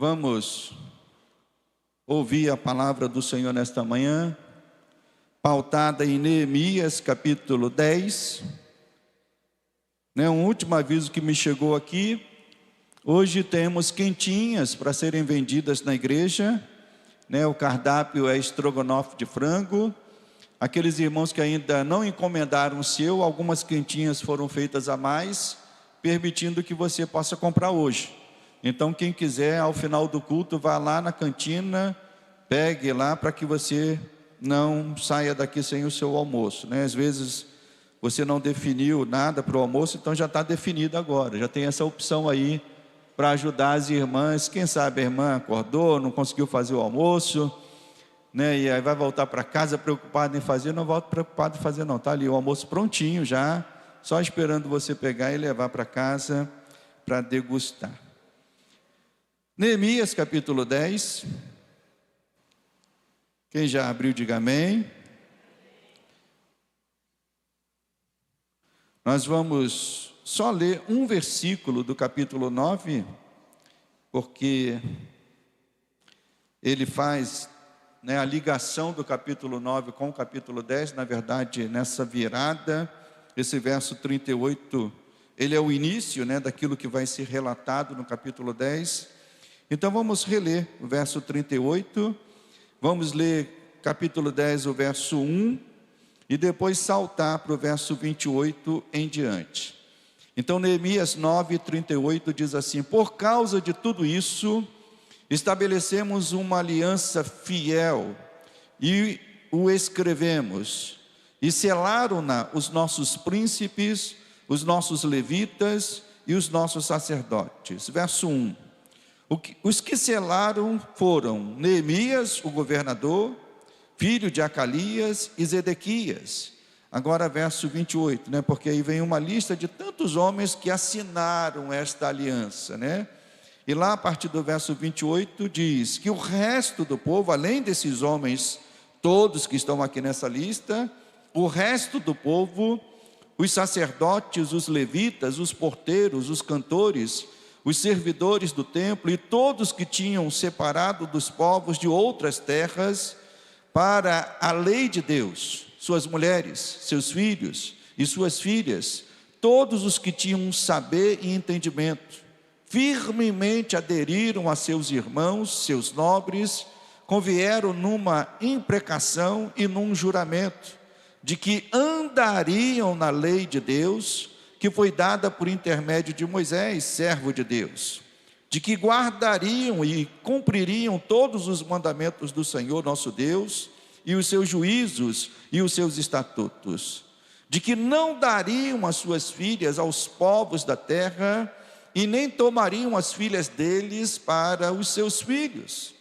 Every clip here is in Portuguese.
Vamos ouvir a palavra do Senhor nesta manhã, pautada em Neemias capítulo 10. Um último aviso que me chegou aqui: hoje temos quentinhas para serem vendidas na igreja. O cardápio é estrogonofe de frango. Aqueles irmãos que ainda não encomendaram o seu, algumas quentinhas foram feitas a mais, permitindo que você possa comprar hoje. Então, quem quiser, ao final do culto, vá lá na cantina, pegue lá para que você não saia daqui sem o seu almoço. Às vezes você não definiu nada para o almoço, então já está definido agora. Já tem essa opção aí para ajudar as irmãs. Quem sabe a irmã acordou, não conseguiu fazer o almoço, e aí vai voltar para casa preocupado em fazer. Não volta preocupado em fazer não, está ali o almoço prontinho já, só esperando você pegar e levar para casa para degustar. Neemias capítulo 10, quem já abriu, diga amém. Nós vamos só ler um versículo do capítulo 9, porque ele faz a ligação do capítulo 9 com o capítulo 10, na verdade, nessa virada. Esse verso 38, ele é o início daquilo que vai ser relatado no capítulo 10. Então vamos reler o verso 38, vamos ler capítulo 10, o verso 1, e depois saltar para o verso 28 em diante. Então Neemias 9, 38 diz assim: por causa de tudo isso, estabelecemos uma aliança fiel, e o escrevemos, e selaram-na os nossos príncipes, os nossos levitas e os nossos sacerdotes. Verso 1. Os que selaram foram Neemias, o governador, filho de Acalias, e Zedequias. Agora verso 28, porque aí vem uma lista de tantos homens que assinaram esta aliança, E lá a partir do verso 28 diz que o resto do povo, além desses homens todos que estão aqui nessa lista, o resto do povo, os sacerdotes, os levitas, os porteiros, os cantores, os servidores do templo e todos que tinham separado dos povos de outras terras para a lei de Deus, suas mulheres, seus filhos e suas filhas, todos os que tinham saber e entendimento, firmemente aderiram a seus irmãos, seus nobres, convieram numa imprecação e num juramento, de que andariam na lei de Deus, que foi dada por intermédio de Moisés, servo de Deus, de que guardariam e cumpririam todos os mandamentos do Senhor nosso Deus, e os seus juízos e os seus estatutos, de que não dariam as suas filhas aos povos da terra, e nem tomariam as filhas deles para os seus filhos,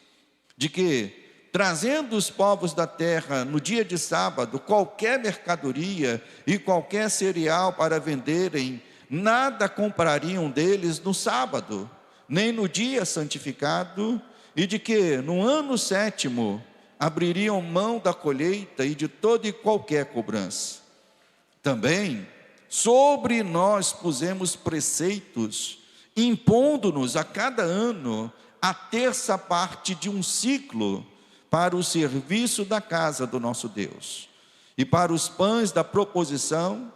de que, trazendo os povos da terra no dia de sábado qualquer mercadoria e qualquer cereal para venderem, nada comprariam deles no sábado, nem no dia santificado, e de que no ano 7º abririam mão da colheita e de toda e qualquer cobrança. Também sobre nós pusemos preceitos, impondo-nos a cada ano a terça parte de um ciclo para o serviço da casa do nosso Deus, e para os pães da proposição,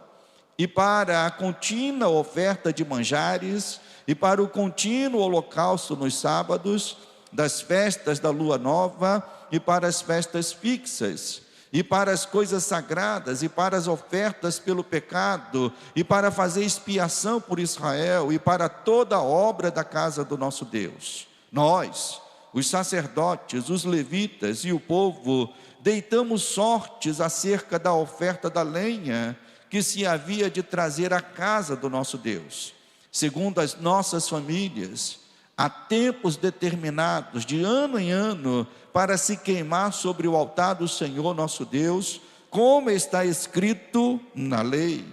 e para a contínua oferta de manjares, e para o contínuo holocausto nos sábados, das festas da lua nova, e para as festas fixas, e para as coisas sagradas, e para as ofertas pelo pecado, e para fazer expiação por Israel, e para toda a obra da casa do nosso Deus. Nós, os sacerdotes, os levitas e o povo, deitamos sortes acerca da oferta da lenha que se havia de trazer à casa do nosso Deus, segundo as nossas famílias, a tempos determinados, de ano em ano, para se queimar sobre o altar do Senhor nosso Deus, como está escrito na lei,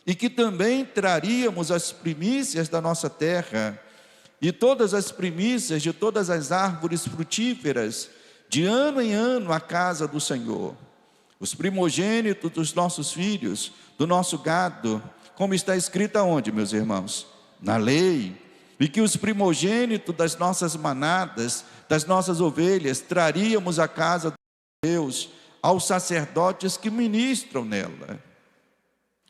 e que também traríamos as primícias da nossa terra, e todas as primícias de todas as árvores frutíferas, de ano em ano à casa do Senhor, os primogênitos dos nossos filhos, do nosso gado, como está escrito aonde, meus irmãos? Na lei. e que os primogênitos das nossas manadas, das nossas ovelhas, traríamos à casa de Deus, aos sacerdotes que ministram nela.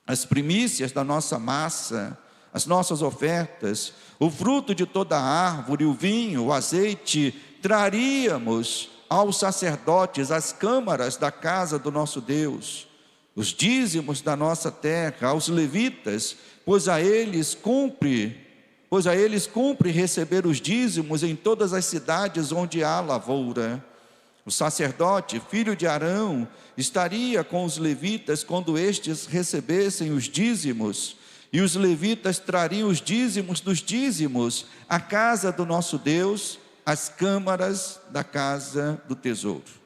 As primícias da nossa massa, as nossas ofertas, o fruto de toda a árvore, o vinho, o azeite, traríamos aos sacerdotes, às câmaras da casa do nosso Deus, os dízimos da nossa terra, aos levitas, pois a eles cumpre receber os dízimos em todas as cidades onde há lavoura. O sacerdote, filho de Arão, estaria com os levitas quando estes recebessem os dízimos, e os levitas trariam os dízimos dos dízimos à casa do nosso Deus, às câmaras da casa do tesouro.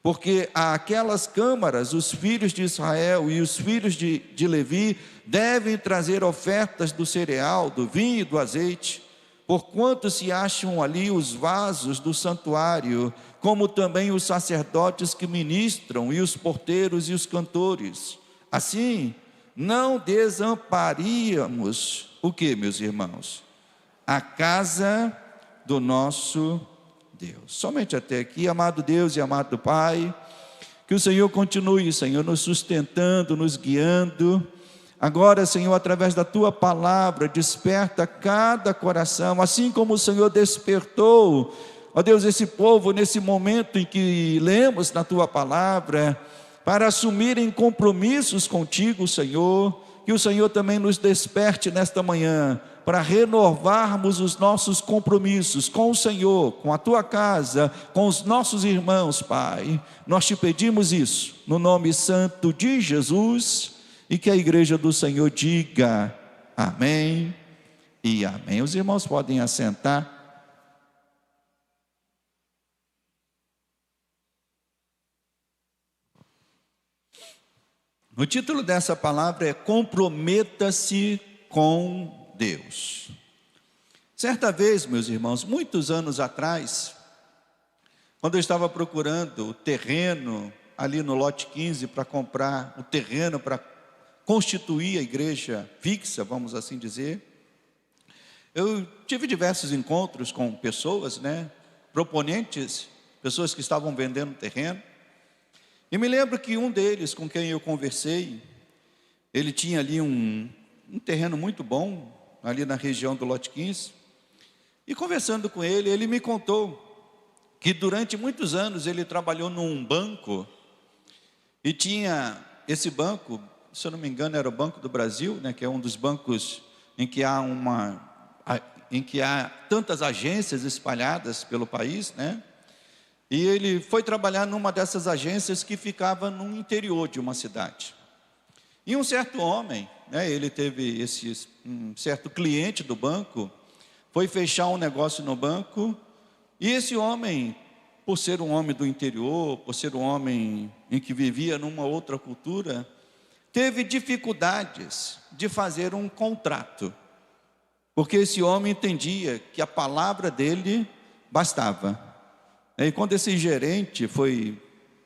Porque àquelas câmaras, os filhos de Israel e os filhos de Levi devem trazer ofertas do cereal, do vinho e do azeite, porquanto se acham ali os vasos do santuário, como também os sacerdotes que ministram, e os porteiros e os cantores. Assim, não desamparíamos o que, meus irmãos? A casa do nosso Deus. Somente até aqui, amado Deus e amado Pai, que o Senhor continue, Senhor, nos sustentando, nos guiando. Agora, Senhor, através da Tua palavra, desperta cada coração, assim como o Senhor despertou, ó Deus, esse povo nesse momento em que lemos na Tua palavra, para assumirem compromissos contigo, Senhor, que o Senhor também nos desperte nesta manhã, para renovarmos os nossos compromissos com o Senhor, com a Tua casa, com os nossos irmãos, Pai. Nós te pedimos isso, no nome santo de Jesus, e que a igreja do Senhor diga amém e amém. Os irmãos podem assentar. O título dessa palavra é Comprometa-se com Deus. Certa vez, meus irmãos, muitos anos atrás, quando eu estava procurando o terreno ali no lote 15 para comprar o terreno para constituir a igreja fixa, vamos assim dizer, eu tive diversos encontros com pessoas, proponentes, pessoas que estavam vendendo terreno. E me lembro que um deles, com quem eu conversei, ele tinha ali um terreno muito bom, ali na região do lote 15, e conversando com ele, ele me contou que durante muitos anos ele trabalhou num banco, e tinha esse banco, se eu não me engano era o Banco do Brasil, que é um dos bancos em que há tantas agências espalhadas pelo país, e ele foi trabalhar numa dessas agências que ficava no interior de uma cidade. E um certo homem, ele teve um certo cliente do banco, foi fechar um negócio no banco, e esse homem, por ser um homem do interior, por ser um homem em que vivia numa outra cultura, teve dificuldades de fazer um contrato, porque esse homem entendia que a palavra dele bastava. E quando esse gerente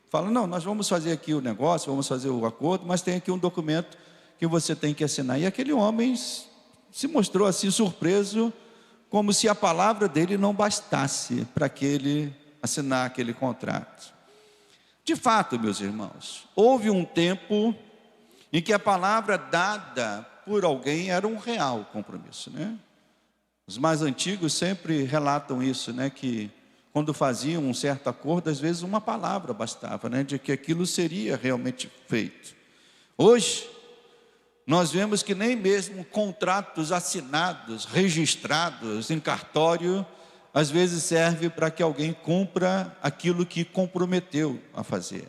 fala, não, nós vamos fazer aqui o negócio, vamos fazer o acordo, mas tem aqui um documento que você tem que assinar. E aquele homem se mostrou assim surpreso, como se a palavra dele não bastasse para que ele assinar aquele contrato. De fato, meus irmãos, houve um tempo em que a palavra dada por alguém era um real compromisso, Os mais antigos sempre relatam isso, que quando faziam um certo acordo, às vezes uma palavra bastava, de que aquilo seria realmente feito. Hoje, nós vemos que nem mesmo contratos assinados, registrados em cartório, às vezes serve para que alguém cumpra aquilo que comprometeu a fazer.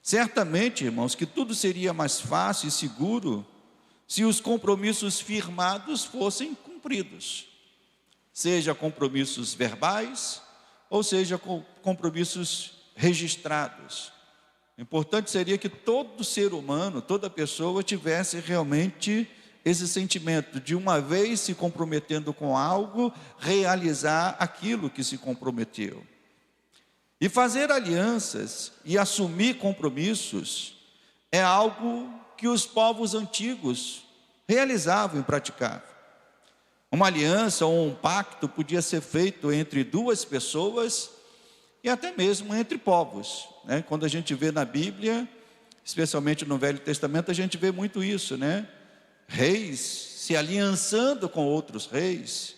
Certamente, irmãos, que tudo seria mais fácil e seguro se os compromissos firmados fossem cumpridos, seja compromissos verbais, ou seja, compromissos registrados. O importante seria que todo ser humano, toda pessoa tivesse realmente esse sentimento de, uma vez se comprometendo com algo, realizar aquilo que se comprometeu. E fazer alianças e assumir compromissos é algo que os povos antigos realizavam e praticavam. Uma aliança ou um pacto podia ser feito entre duas pessoas e até mesmo entre povos, né? Quando a gente vê na Bíblia, especialmente no Velho Testamento, a gente vê muito isso, né? Reis se aliançando com outros reis.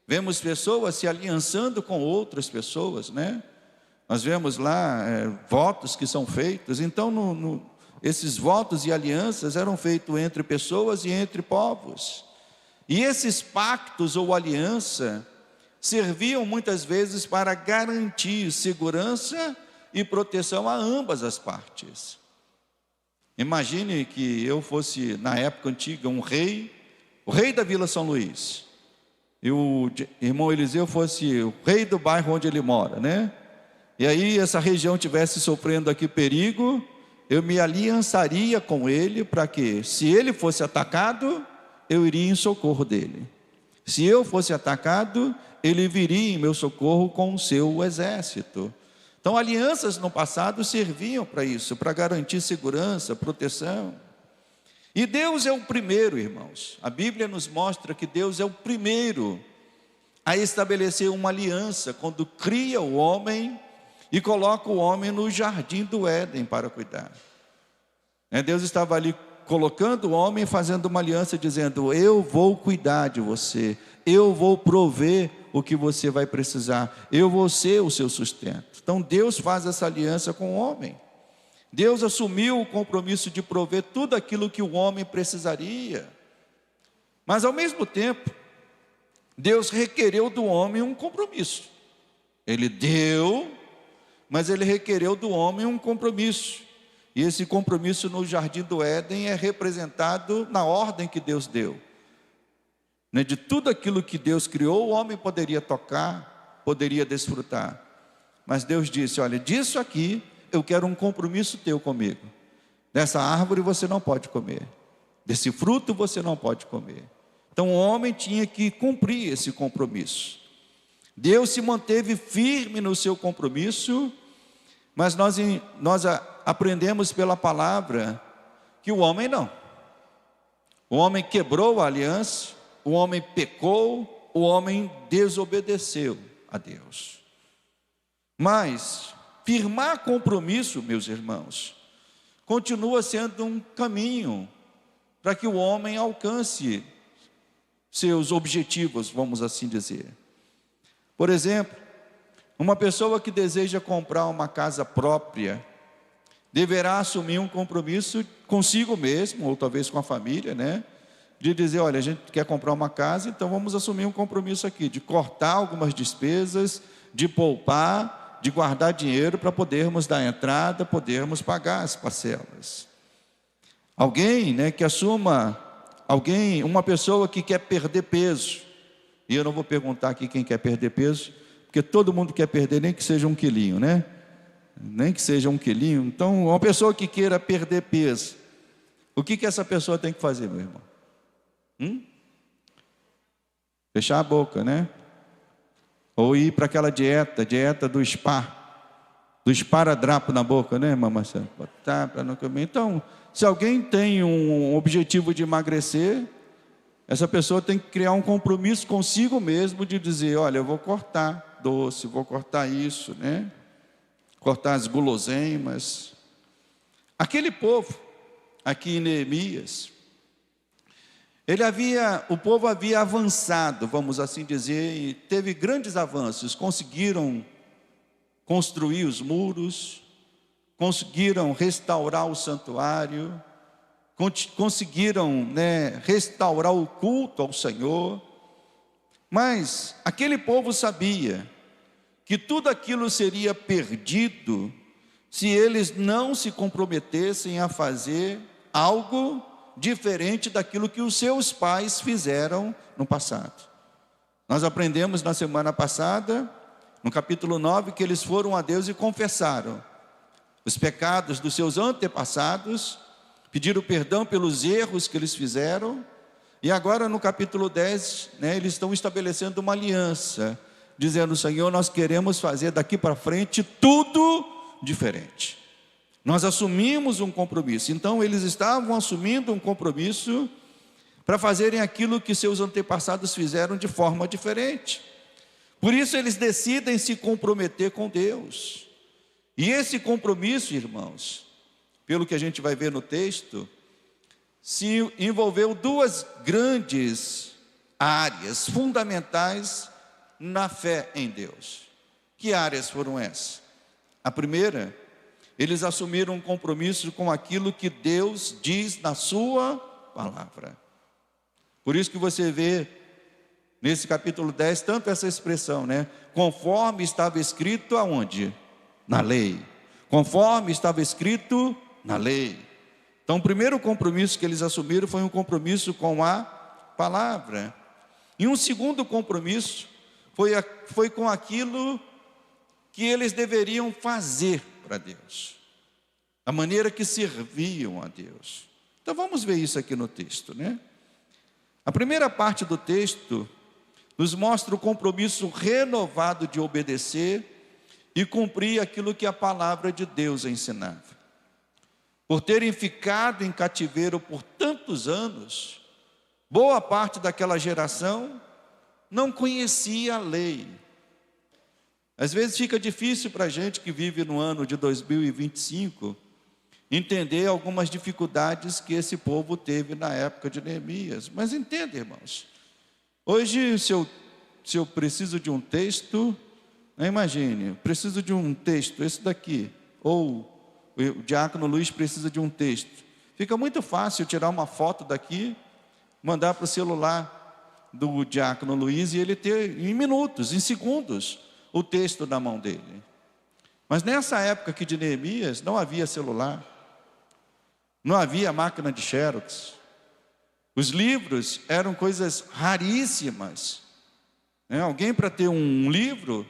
Vemos pessoas se aliançando com outras pessoas, né? Nós vemos lá votos que são feitos. Então, esses votos e alianças eram feitos entre pessoas e entre povos. E esses pactos ou aliança serviam muitas vezes para garantir segurança e proteção a ambas as partes. Imagine que eu fosse, na época antiga, um rei, o rei da Vila São Luís, e o irmão Eliseu fosse o rei do bairro onde ele mora, né? E aí essa região estivesse sofrendo aqui perigo, eu me aliançaria com ele para que, se ele fosse atacado, eu iria em socorro dele. Se eu fosse atacado, ele viria em meu socorro com o seu exército. Então, alianças no passado serviam para isso, para garantir segurança, proteção. E Deus é o primeiro, irmãos. A Bíblia nos mostra que Deus é o primeiro a estabelecer uma aliança, quando cria o homem e coloca o homem no jardim do Éden para cuidar. Deus estava ali colocando o homem, fazendo uma aliança, dizendo: eu vou cuidar de você, eu vou prover o que você vai precisar, eu vou ser o seu sustento. Então Deus faz essa aliança com o homem. Deus assumiu o compromisso de prover tudo aquilo que o homem precisaria. Mas ao mesmo tempo, Deus requereu do homem um compromisso. Ele deu, mas ele requereu do homem um compromisso. E esse compromisso no jardim do Éden é representado na ordem que Deus deu. De tudo aquilo que Deus criou, o homem poderia tocar, poderia desfrutar. Mas Deus disse: olha, disso aqui eu quero um compromisso teu comigo. Dessa árvore você não pode comer, desse fruto você não pode comer. Então o homem tinha que cumprir esse compromisso. Deus se manteve firme no seu compromisso, mas nós aprendemos pela palavra que o homem não. O homem quebrou a aliança, o homem pecou, o homem desobedeceu a Deus. Mas firmar compromisso, meus irmãos, continua sendo um caminho para que o homem alcance seus objetivos, vamos assim dizer. Por exemplo, uma pessoa que deseja comprar uma casa própria deverá assumir um compromisso consigo mesmo, ou talvez com a família, né? De dizer: olha, a gente quer comprar uma casa, então vamos assumir um compromisso aqui, de cortar algumas despesas, de poupar, de guardar dinheiro para podermos dar entrada, podermos pagar as parcelas. Alguém, que assuma, uma pessoa que quer perder peso, e eu não vou perguntar aqui quem quer perder peso, porque todo mundo quer perder, nem que seja 1 quilinho, né? Nem que seja 1 quilinho. Então, uma pessoa que queira perder peso, o que essa pessoa tem que fazer, meu irmão? Fechar a boca, né? Ou ir para aquela dieta do esparadrapo na boca, né, irmã Marcela? Botar para não comer. Então, se alguém tem um objetivo de emagrecer, essa pessoa tem que criar um compromisso consigo mesmo de dizer: olha, eu vou cortar doce, vou cortar isso, né? Cortar as guloseimas. Aquele povo, aqui em Neemias, o povo havia avançado, vamos assim dizer, e teve grandes avanços. Conseguiram construir os muros, conseguiram restaurar o santuário, conseguiram, restaurar o culto ao Senhor. Mas aquele povo sabia que tudo aquilo seria perdido se eles não se comprometessem a fazer algo diferente daquilo que os seus pais fizeram no passado. Nós aprendemos na semana passada, no capítulo 9, que eles foram a Deus e confessaram os pecados dos seus antepassados, pediram perdão pelos erros que eles fizeram, e agora no capítulo 10, eles estão estabelecendo uma aliança, dizendo: Senhor, nós queremos fazer daqui para frente tudo diferente. Nós assumimos um compromisso. Então eles estavam assumindo um compromisso para fazerem aquilo que seus antepassados fizeram de forma diferente. Por isso eles decidem se comprometer com Deus. E esse compromisso, irmãos, pelo que a gente vai ver no texto, se envolveu duas grandes áreas fundamentais na fé em Deus. Que áreas foram essas? A primeira, eles assumiram um compromisso com aquilo que Deus diz na sua palavra. Por isso que você vê nesse capítulo 10 tanto essa expressão, né? Conforme estava escrito aonde? Na lei. Conforme estava escrito na lei. Então o primeiro compromisso que eles assumiram foi um compromisso com a palavra. E um segundo compromisso foi com aquilo que eles deveriam fazer para Deus, a maneira que serviam a Deus. Então vamos ver isso aqui no texto, né? A primeira parte do texto nos mostra o compromisso renovado de obedecer e cumprir aquilo que a palavra de Deus ensinava. Por terem ficado em cativeiro por tantos anos, boa parte daquela geração não conhecia a lei. Às vezes fica difícil para a gente que vive no ano de 2025 entender algumas dificuldades que esse povo teve na época de Neemias. Mas entenda, irmãos, hoje se eu preciso de um texto, imagine, preciso de um texto, esse daqui, ou o diácono Luiz precisa de um texto. Fica muito fácil tirar uma foto daqui, mandar para o celular do diácono Luiz e ele ter em minutos, em segundos, o texto na mão dele. Mas nessa época aqui de Neemias, não havia celular, não havia máquina de xerox, os livros eram coisas raríssimas. Alguém para ter um livro,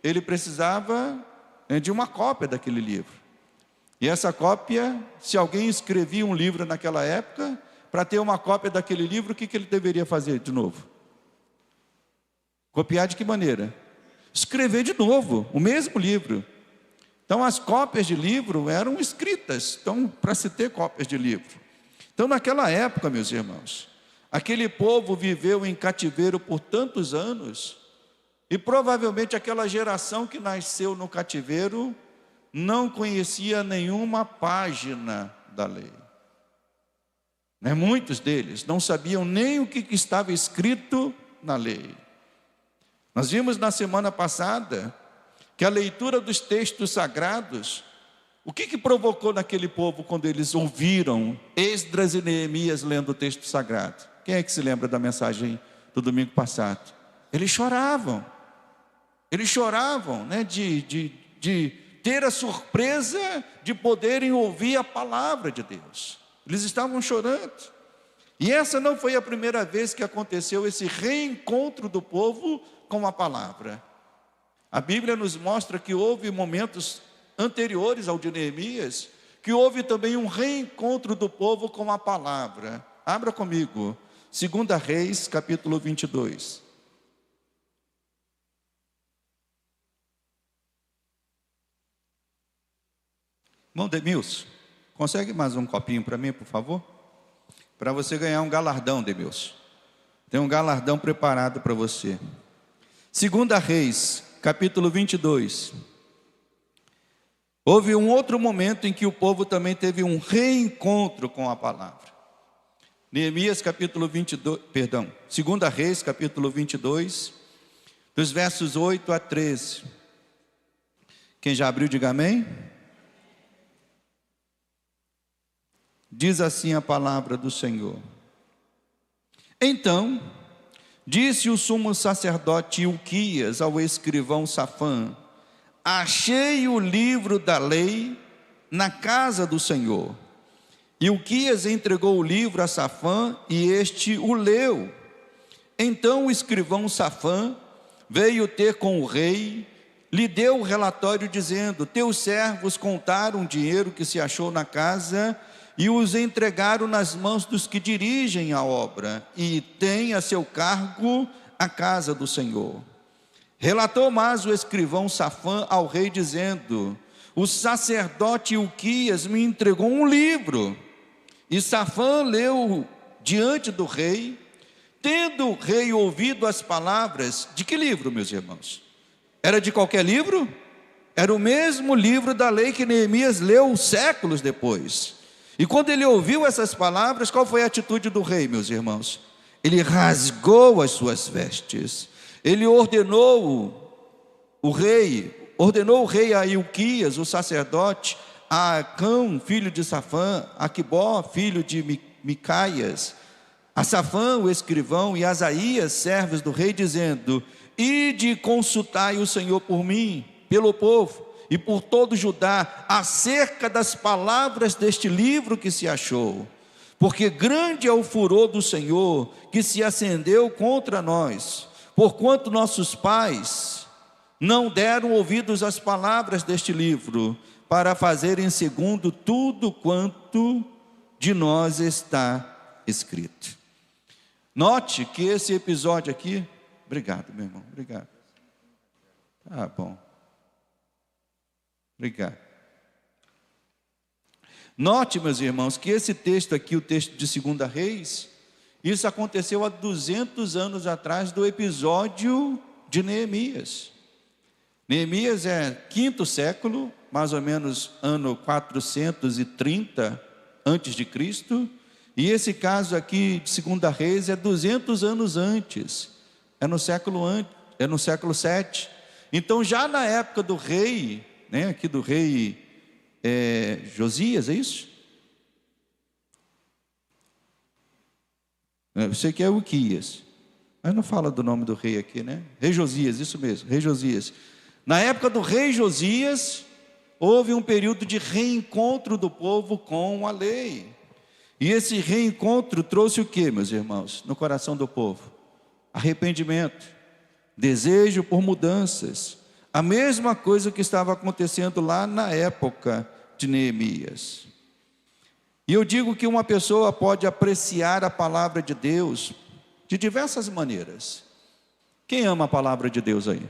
ele precisava de uma cópia daquele livro. E essa cópia, se alguém escrevia um livro naquela época, para ter uma cópia daquele livro, o que ele deveria fazer de novo? Copiar de que maneira? Escrever de novo, o mesmo livro. Então as cópias de livro eram escritas, então para se ter cópias de livro. Então naquela época, meus irmãos, aquele povo viveu em cativeiro por tantos anos, e provavelmente aquela geração que nasceu no cativeiro não conhecia nenhuma página da lei. Muitos deles não sabiam nem o que estava escrito na lei. Nós vimos na semana passada que a leitura dos textos sagrados, o que provocou naquele povo quando eles ouviram Esdras e Neemias lendo o texto sagrado? Quem é que se lembra da mensagem do domingo passado? Eles choravam de ter a surpresa de poderem ouvir a palavra de Deus. Eles estavam chorando. E essa não foi a primeira vez que aconteceu esse reencontro do povo com a palavra. A Bíblia nos mostra que houve momentos anteriores ao de Neemias, que houve também um reencontro do povo com a palavra. Abra comigo, 2 Reis, capítulo 22. Irmão Demilson, consegue mais um copinho para mim, por favor? Para você ganhar um galardão, Demilson. Tem um galardão preparado para você. 2 Reis, capítulo 22. Houve um outro momento em que o povo também teve um reencontro com a palavra. Neemias, capítulo 22, 2 Reis, capítulo 22, dos versos 8 a 13. Quem já abriu, diga amém. Diz assim a palavra do Senhor. Então disse o sumo sacerdote Ilquias ao escrivão Safã: achei o livro da lei na casa do Senhor. Ilquias entregou o livro a Safã e este o leu. Então o escrivão Safã veio ter com o rei, lhe deu o relatório dizendo: teus servos contaram o dinheiro que se achou na casa e os entregaram nas mãos dos que dirigem a obra e têm a seu cargo a casa do Senhor. Relatou mais o escrivão Safã ao rei dizendo: o sacerdote Ilquias me entregou um livro. E Safã leu diante do rei, tendo o rei ouvido as palavras, de que livro, meus irmãos? Era de qualquer livro? Era o mesmo livro da lei que Neemias leu séculos depois. E quando ele ouviu essas palavras, qual foi a atitude do rei, meus irmãos? Ele rasgou as suas vestes. Ele ordenou o rei a Ilquias, o sacerdote, a Acã, filho de Safã, a Aquibó, filho de Micaias, a Safã, o escrivão, e Asaías, servos do rei, dizendo: ide e consultai o Senhor por mim, pelo povo e por todo Judá, acerca das palavras deste livro que se achou, porque grande é o furor do Senhor que se acendeu contra nós, porquanto nossos pais não deram ouvidos às palavras deste livro, para fazerem segundo tudo quanto de nós está escrito. Note que esse episódio aqui, obrigado, meu irmão, obrigado. Tá bom. Obrigado. Note, meus irmãos, que esse texto aqui, o texto de 2 Reis, isso aconteceu há 200 anos atrás do episódio de Neemias. Neemias é 5º século, mais ou menos ano 430 antes de Cristo, e esse caso aqui de 2 Reis é 200 anos antes, é no século 7. Então já na época do rei, aqui do rei Josias, é isso? Eu sei que é Uquias, mas não fala do nome do rei aqui, né? Rei Josias, isso mesmo, rei Josias. Na época do rei Josias, houve um período de reencontro do povo com a lei. E esse reencontro trouxe o que, meus irmãos, no coração do povo? Arrependimento, desejo por mudanças. A mesma coisa que estava acontecendo lá na época de Neemias. E eu digo que uma pessoa pode apreciar a palavra de Deus de diversas maneiras. Quem ama a palavra de Deus aí?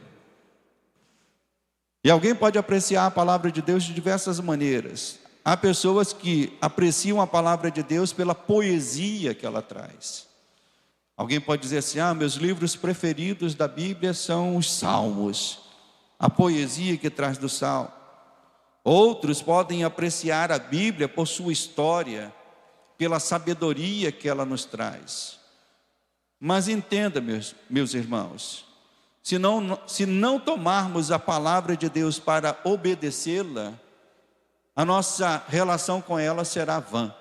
E alguém pode apreciar a palavra de Deus de diversas maneiras. Há pessoas que apreciam a palavra de Deus pela poesia que ela traz. Alguém pode dizer assim: meus livros preferidos da Bíblia são os Salmos, a poesia que traz do Salmo. Outros podem apreciar a Bíblia por sua história, pela sabedoria que ela nos traz. Mas entenda, meus irmãos, se não tomarmos a palavra de Deus para obedecê-la, a nossa relação com ela será vã.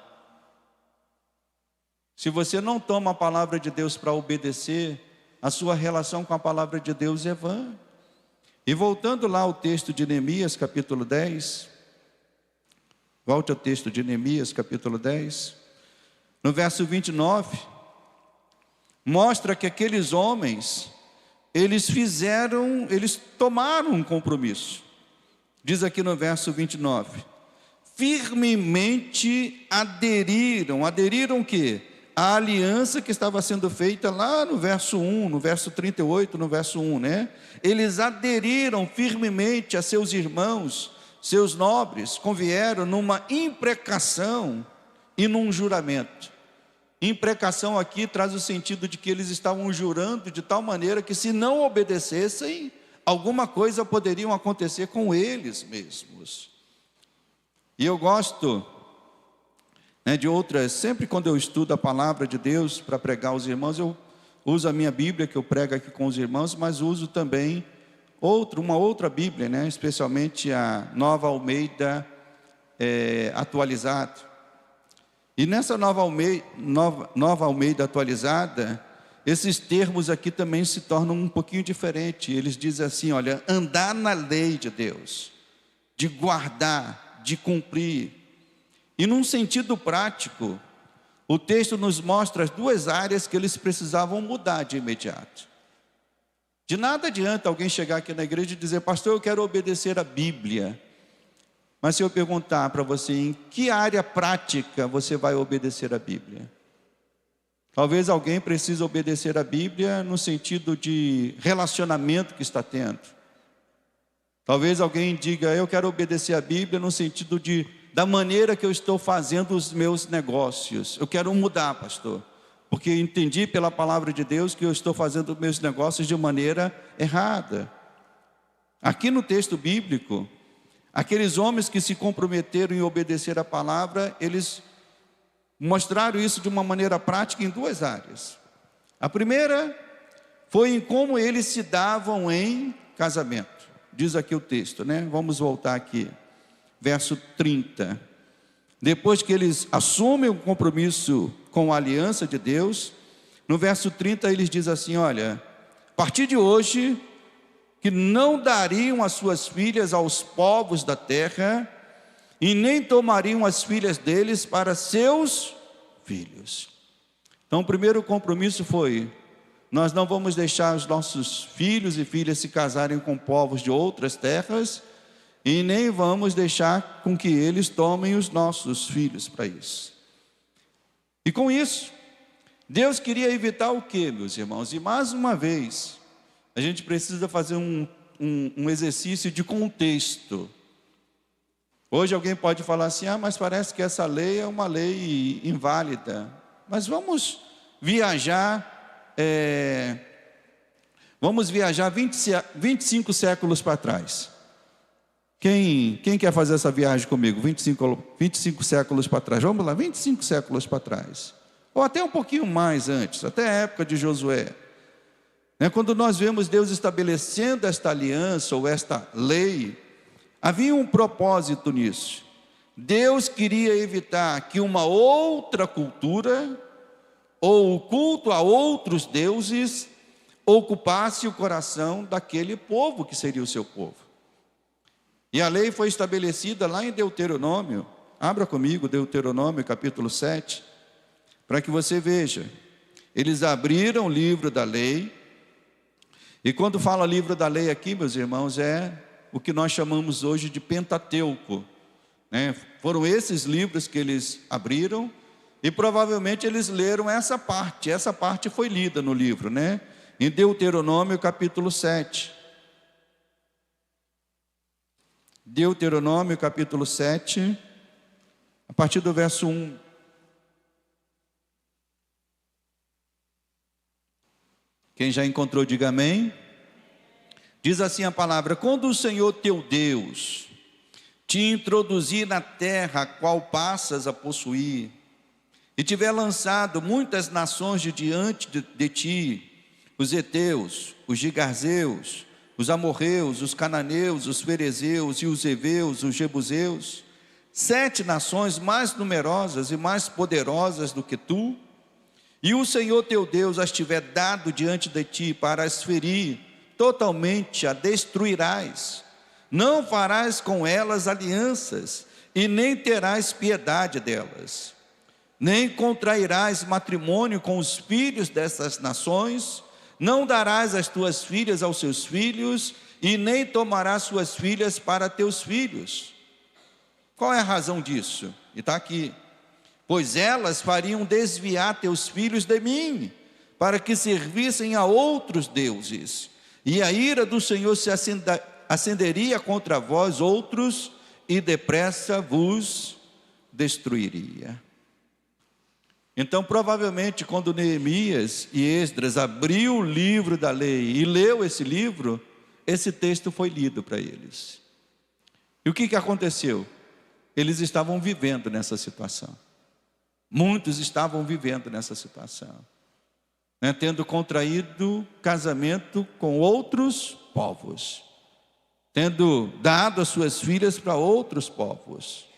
Se você não toma a palavra de Deus para obedecer, a sua relação com a palavra de Deus é vã. E voltando lá ao texto de Neemias, capítulo 10, volte ao texto de Neemias, capítulo 10, no verso 29, mostra que aqueles homens, eles tomaram um compromisso. Diz aqui no verso 29, firmemente aderiram o quê? A aliança que estava sendo feita lá no verso 1, no verso 38, no verso 1, né? Eles aderiram firmemente a seus irmãos, seus nobres, convieram numa imprecação e num juramento. Imprecação aqui traz o sentido de que eles estavam jurando de tal maneira que, se não obedecessem, alguma coisa poderia acontecer com eles mesmos. E eu gosto de outras, sempre quando eu estudo a palavra de Deus para pregar aos irmãos, eu uso a minha Bíblia que eu prego aqui com os irmãos, mas uso também uma outra Bíblia, especialmente a Nova Almeida atualizada. E nessa Nova Almeida atualizada, esses termos aqui também se tornam um pouquinho diferentes. Eles dizem assim, olha, andar na lei de Deus, de guardar, de cumprir. E num sentido prático, o texto nos mostra as duas áreas que eles precisavam mudar de imediato. De nada adianta alguém chegar aqui na igreja e dizer: pastor, eu quero obedecer a Bíblia. Mas se eu perguntar para você, em que área prática você vai obedecer a Bíblia? Talvez alguém precise obedecer a Bíblia no sentido de relacionamento que está tendo. Talvez alguém diga: eu quero obedecer a Bíblia no sentido da maneira que eu estou fazendo os meus negócios. Eu quero mudar, pastor. porque entendi pela palavra de Deus que eu estou fazendo meus negócios de maneira errada. Aqui no texto bíblico, aqueles homens que se comprometeram em obedecer a palavra, eles mostraram isso de uma maneira prática em duas áreas. A primeira foi em como eles se davam em casamento. Diz aqui o texto, né? Vamos voltar aqui, verso 30. Depois que eles assumem o compromisso com a aliança de Deus, no verso 30 eles dizem assim: olha, a partir de hoje, que não dariam as suas filhas aos povos da terra, e nem tomariam as filhas deles para seus filhos. Então o primeiro compromisso foi: nós não vamos deixar os nossos filhos e filhas se casarem com povos de outras terras, e nem vamos deixar com que eles tomem os nossos filhos para isso. E com isso, Deus queria evitar o quê, meus irmãos? E mais uma vez, a gente precisa fazer um exercício de contexto. Hoje alguém pode falar assim: mas parece que essa lei é uma lei inválida. Mas vamos viajar 25 séculos para trás. Quem quer fazer essa viagem comigo? 25 séculos para trás. Vamos lá, 25 séculos para trás. Ou até um pouquinho mais antes, até a época de Josué. Quando nós vemos Deus estabelecendo esta aliança ou esta lei, havia um propósito nisso. Deus queria evitar que uma outra cultura ou o culto a outros deuses ocupasse o coração daquele povo que seria o seu povo. E a lei foi estabelecida lá em Deuteronômio. Abra comigo Deuteronômio capítulo 7, para que você veja. Eles abriram o livro da lei. E quando fala livro da lei aqui, meus irmãos, é o que nós chamamos hoje de Pentateuco, né? Foram esses livros que eles abriram, e provavelmente eles leram essa parte foi lida no livro, né? Em Deuteronômio capítulo 7. Deuteronômio capítulo 7, a partir do verso 1. Quem já encontrou, diga amém. Diz assim a palavra: quando o Senhor teu Deus te introduzir na terra a qual passas a possuir, e tiver lançado muitas nações de diante de ti, os heteus, os gigarzeus, os amorreus, os cananeus, os ferezeus e os heveus, os jebuseus, 7 nações mais numerosas e mais poderosas do que tu, e o Senhor teu Deus as tiver dado diante de ti para as ferir, totalmente a destruirás. Não farás com elas alianças, e nem terás piedade delas. Nem contrairás matrimônio com os filhos dessas nações, não darás as tuas filhas aos seus filhos, e nem tomarás suas filhas para teus filhos. Qual é a razão disso? E está aqui: pois elas fariam desviar teus filhos de mim, para que servissem a outros deuses, e a ira do Senhor se acenderia contra vós outros, e depressa vos destruiria. Então, provavelmente, quando Neemias e Esdras abriu o livro da lei e leu esse livro, esse texto foi lido para eles. E o que aconteceu? Eles estavam vivendo nessa situação. Muitos estavam vivendo nessa situação, né? Tendo contraído casamento com outros povos, tendo dado as suas filhas para outros povos.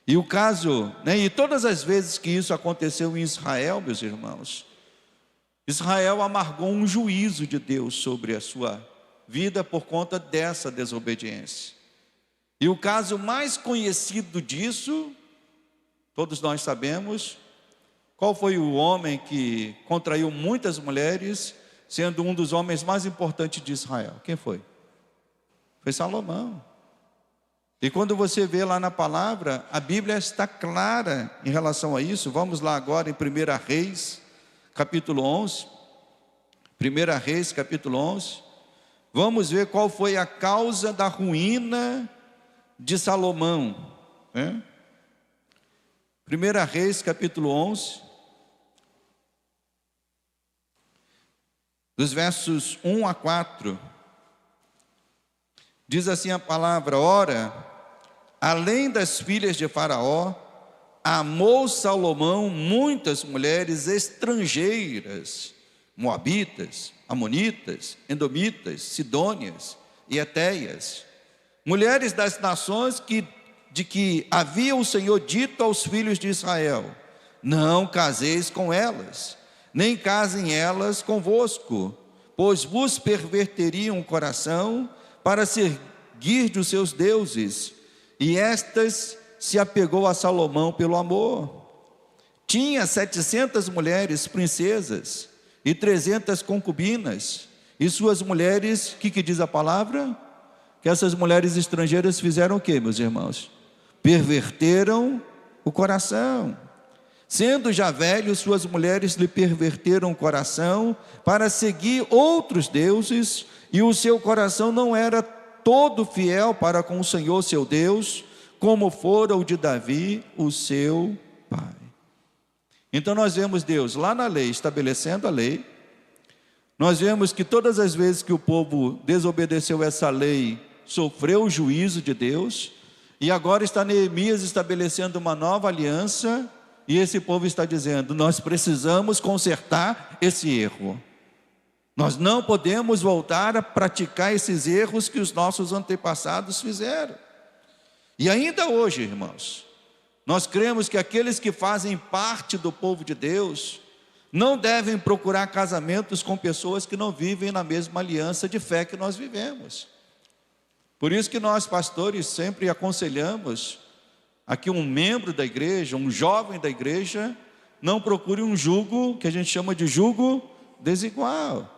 E o caso, né, e todas as vezes que isso aconteceu em Israel, meus irmãos, Israel amargou um juízo de Deus sobre a sua vida por conta dessa desobediência. E o caso mais conhecido disso, todos nós sabemos, qual foi o homem que contraiu muitas mulheres, sendo um dos homens mais importantes de Israel? Quem foi? Foi Salomão. E quando você vê lá na palavra, a Bíblia está clara em relação a isso. Vamos lá agora em 1 Reis, capítulo 11. 1 Reis, capítulo 11. Vamos ver qual foi a causa da ruína de Salomão. 1 Reis, capítulo 11. dos versos 1 a 4, diz assim a palavra: ora, além das filhas de Faraó, amou Salomão muitas mulheres estrangeiras, moabitas, amonitas, edomitas, sidônias e etéias, mulheres das nações de que havia o Senhor dito aos filhos de Israel: não caseis com elas, nem casem elas convosco, pois vos perverteriam o coração para seguir dos seus deuses. E estas se apegou a Salomão pelo amor. Tinha 700 mulheres princesas e 300 concubinas. E suas mulheres, o que diz a palavra? Que essas mulheres estrangeiras fizeram o que, meus irmãos? Perverteram o coração. Sendo já velhos, suas mulheres lhe perverteram o coração para seguir outros deuses, e o seu coração não era todo fiel para com o Senhor seu Deus, como fora o de Davi, o seu pai. Então nós vemos Deus lá na lei, estabelecendo a lei. Nós vemos que todas as vezes que o povo desobedeceu essa lei, sofreu o juízo de Deus, e agora está Neemias estabelecendo uma nova aliança, e esse povo está dizendo: nós precisamos consertar esse erro. Nós não podemos voltar a praticar esses erros que os nossos antepassados fizeram. E ainda hoje, irmãos, nós cremos que aqueles que fazem parte do povo de Deus não devem procurar casamentos com pessoas que não vivem na mesma aliança de fé que nós vivemos. Por isso que nós, pastores, sempre aconselhamos a que um membro da igreja, um jovem da igreja, não procure um jugo que a gente chama de jugo desigual.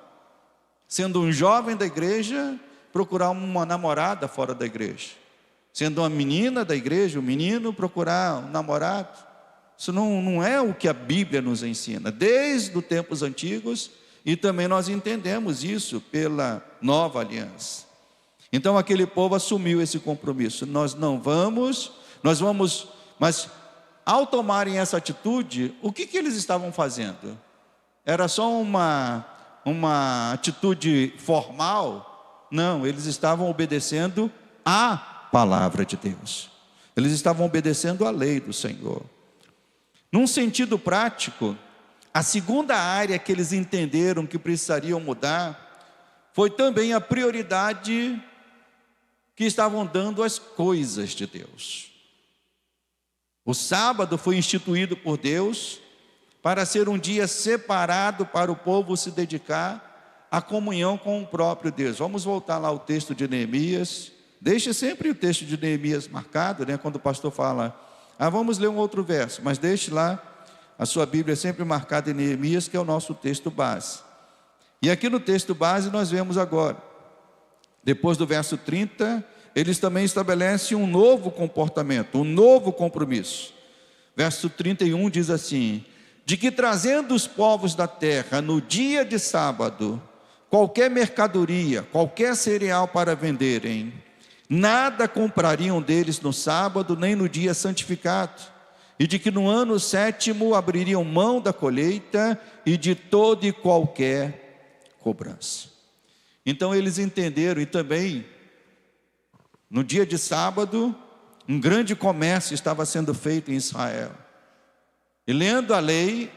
Sendo um jovem da igreja, procurar uma namorada fora da igreja. Sendo uma menina da igreja, um menino, procurar um namorado. Isso não é o que a Bíblia nos ensina, desde os tempos antigos, e também nós entendemos isso pela nova aliança. Então aquele povo assumiu esse compromisso: nós vamos, mas ao tomarem essa atitude, o que eles estavam fazendo? Era só uma atitude formal? Não, eles estavam obedecendo a palavra de Deus. Eles estavam obedecendo a lei do Senhor. Num sentido prático, a segunda área que eles entenderam que precisariam mudar foi também a prioridade que estavam dando às coisas de Deus. O sábado foi instituído por Deus para ser um dia separado para o povo se dedicar à comunhão com o próprio Deus. Vamos voltar lá ao texto de Neemias. Deixe sempre o texto de Neemias marcado, quando o pastor fala: vamos ler um outro verso, mas deixe lá a sua Bíblia sempre marcada em Neemias, que é o nosso texto base. E aqui no texto base nós vemos agora, depois do verso 30, eles também estabelecem um novo comportamento, um novo compromisso. Verso 31 diz assim: de que trazendo os povos da terra no dia de sábado, qualquer mercadoria, qualquer cereal para venderem, nada comprariam deles no sábado, nem no dia santificado, e de que no ano 7º abririam mão da colheita e de toda e qualquer cobrança. Então eles entenderam, e também no dia de sábado, um grande comércio estava sendo feito em Israel. E lendo a lei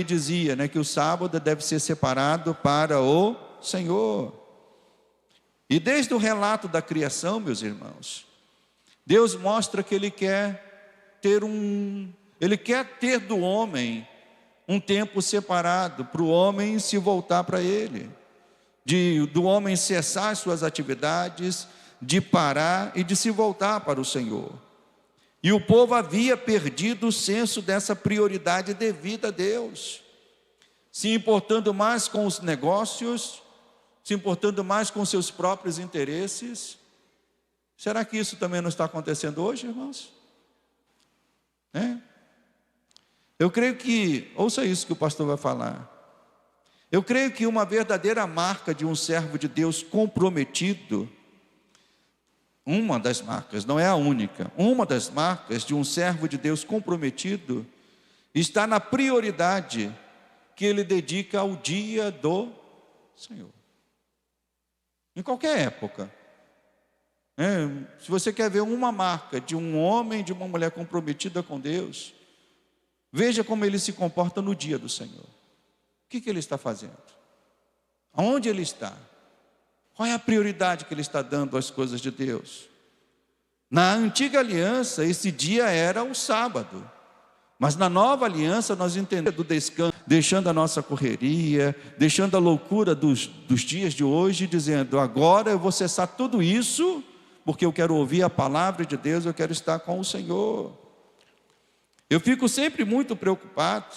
dizia que o sábado deve ser separado para o Senhor. E desde o relato da criação, meus irmãos, Deus mostra que Ele quer ter do homem um tempo separado, para o homem se voltar para Ele, do homem cessar suas atividades, de parar e de se voltar para o Senhor. E o povo havia perdido o senso dessa prioridade devida a Deus, se importando mais com os negócios, se importando mais com seus próprios interesses. Será que isso também não está acontecendo hoje, irmãos? Eu creio que, ouça isso que o pastor vai falar, eu creio que uma verdadeira marca de um servo de Deus comprometido, uma das marcas, não é a única, uma das marcas de um servo de Deus comprometido está na prioridade que ele dedica ao dia do Senhor. Em qualquer época. Se você quer ver uma marca de um homem, de uma mulher comprometida com Deus, veja como ele se comporta no dia do Senhor. O que ele está fazendo? Aonde ele está? Qual é a prioridade que ele está dando às coisas de Deus? Na antiga aliança, esse dia era o sábado. Mas na nova aliança, nós entendemos do descanso, deixando a nossa correria, deixando a loucura dos dias de hoje, dizendo: agora eu vou cessar tudo isso, porque eu quero ouvir a palavra de Deus, eu quero estar com o Senhor. Eu fico sempre muito preocupado,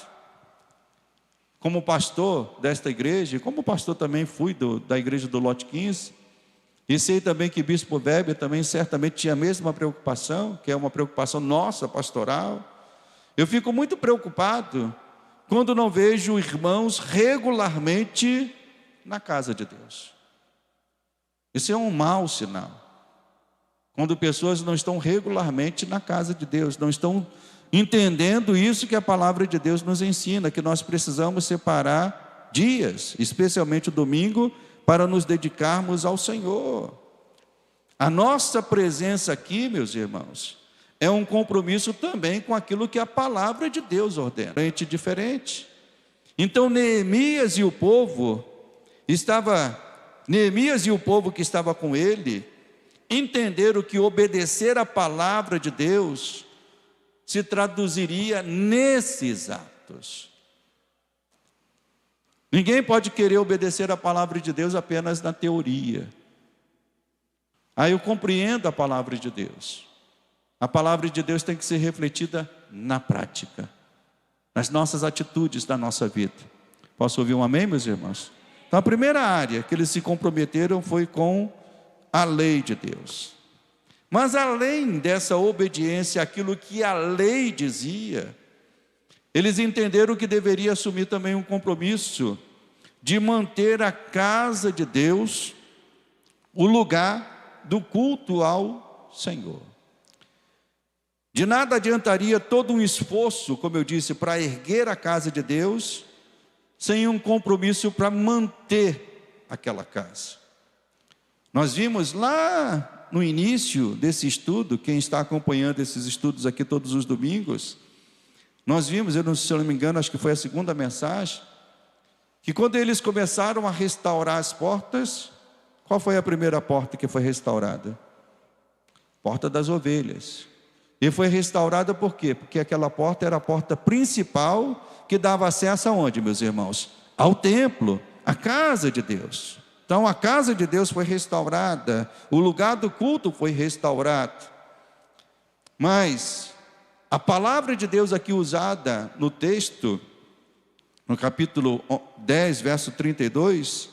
como pastor desta igreja, como pastor também fui da igreja do Lote 15, e sei também que Bispo Weber também certamente tinha a mesma preocupação, que é uma preocupação nossa, pastoral. Eu fico muito preocupado quando não vejo irmãos regularmente na casa de Deus. Isso é um mau sinal. Quando pessoas não estão regularmente na casa de Deus, não estão entendendo isso que a palavra de Deus nos ensina, que nós precisamos separar dias, especialmente o domingo, para nos dedicarmos ao Senhor. A nossa presença aqui, meus irmãos, é um compromisso também com aquilo que a palavra de Deus ordena. Diferente. Então Neemias e o povo que estava com ele, entenderam que obedecer a palavra de Deus se traduziria nesses atos. Ninguém pode querer obedecer a palavra de Deus apenas na teoria. Eu compreendo a palavra de Deus. A palavra de Deus tem que ser refletida na prática, nas nossas atitudes da nossa vida. Posso ouvir um amém, meus irmãos? Então a primeira área que eles se comprometeram foi com a lei de Deus. Mas além dessa obediência àquilo que a lei dizia, eles entenderam que deveria assumir também um compromisso de manter a casa de Deus o lugar do culto ao Senhor. De nada adiantaria todo um esforço, como eu disse, para erguer a casa de Deus, sem um compromisso para manter aquela casa. Nós vimos lá no início desse estudo, quem está acompanhando esses estudos aqui todos os domingos, nós vimos, se eu não me engano, acho que foi a segunda mensagem, que quando eles começaram a restaurar as portas, qual foi a primeira porta que foi restaurada? Porta das ovelhas. E foi restaurada por quê? Porque aquela porta era a porta principal que dava acesso aonde, meus irmãos? Ao templo, à casa de Deus. Então a casa de Deus foi restaurada, o lugar do culto foi restaurado. Mas a palavra de Deus aqui usada no texto, no capítulo 10, verso 32,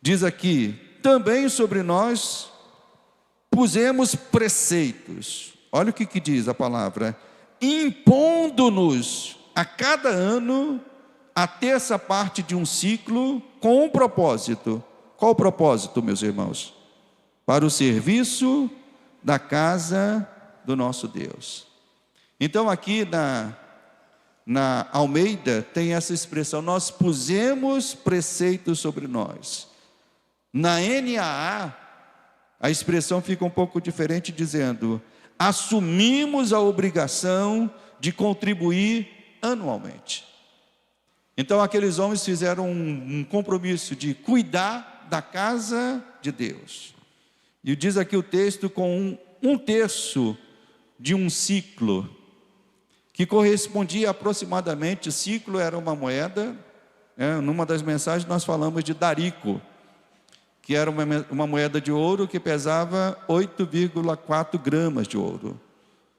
diz aqui: também sobre nós pusemos preceitos. Olha o que diz a palavra: impondo-nos a cada ano a terça parte de um ciclo com um propósito. Qual o propósito, meus irmãos? Para o serviço da casa do nosso Deus. Então aqui na Almeida tem essa expressão: nós pusemos preceitos sobre nós. Na NAA, a expressão fica um pouco diferente, dizendo: assumimos a obrigação de contribuir anualmente. Então aqueles homens fizeram um compromisso de cuidar da casa de Deus. E diz aqui o texto, com um terço de um ciclo, que correspondia aproximadamente, ciclo era uma moeda, numa das mensagens nós falamos de darico, que era uma moeda de ouro que pesava 8,4 gramas de ouro.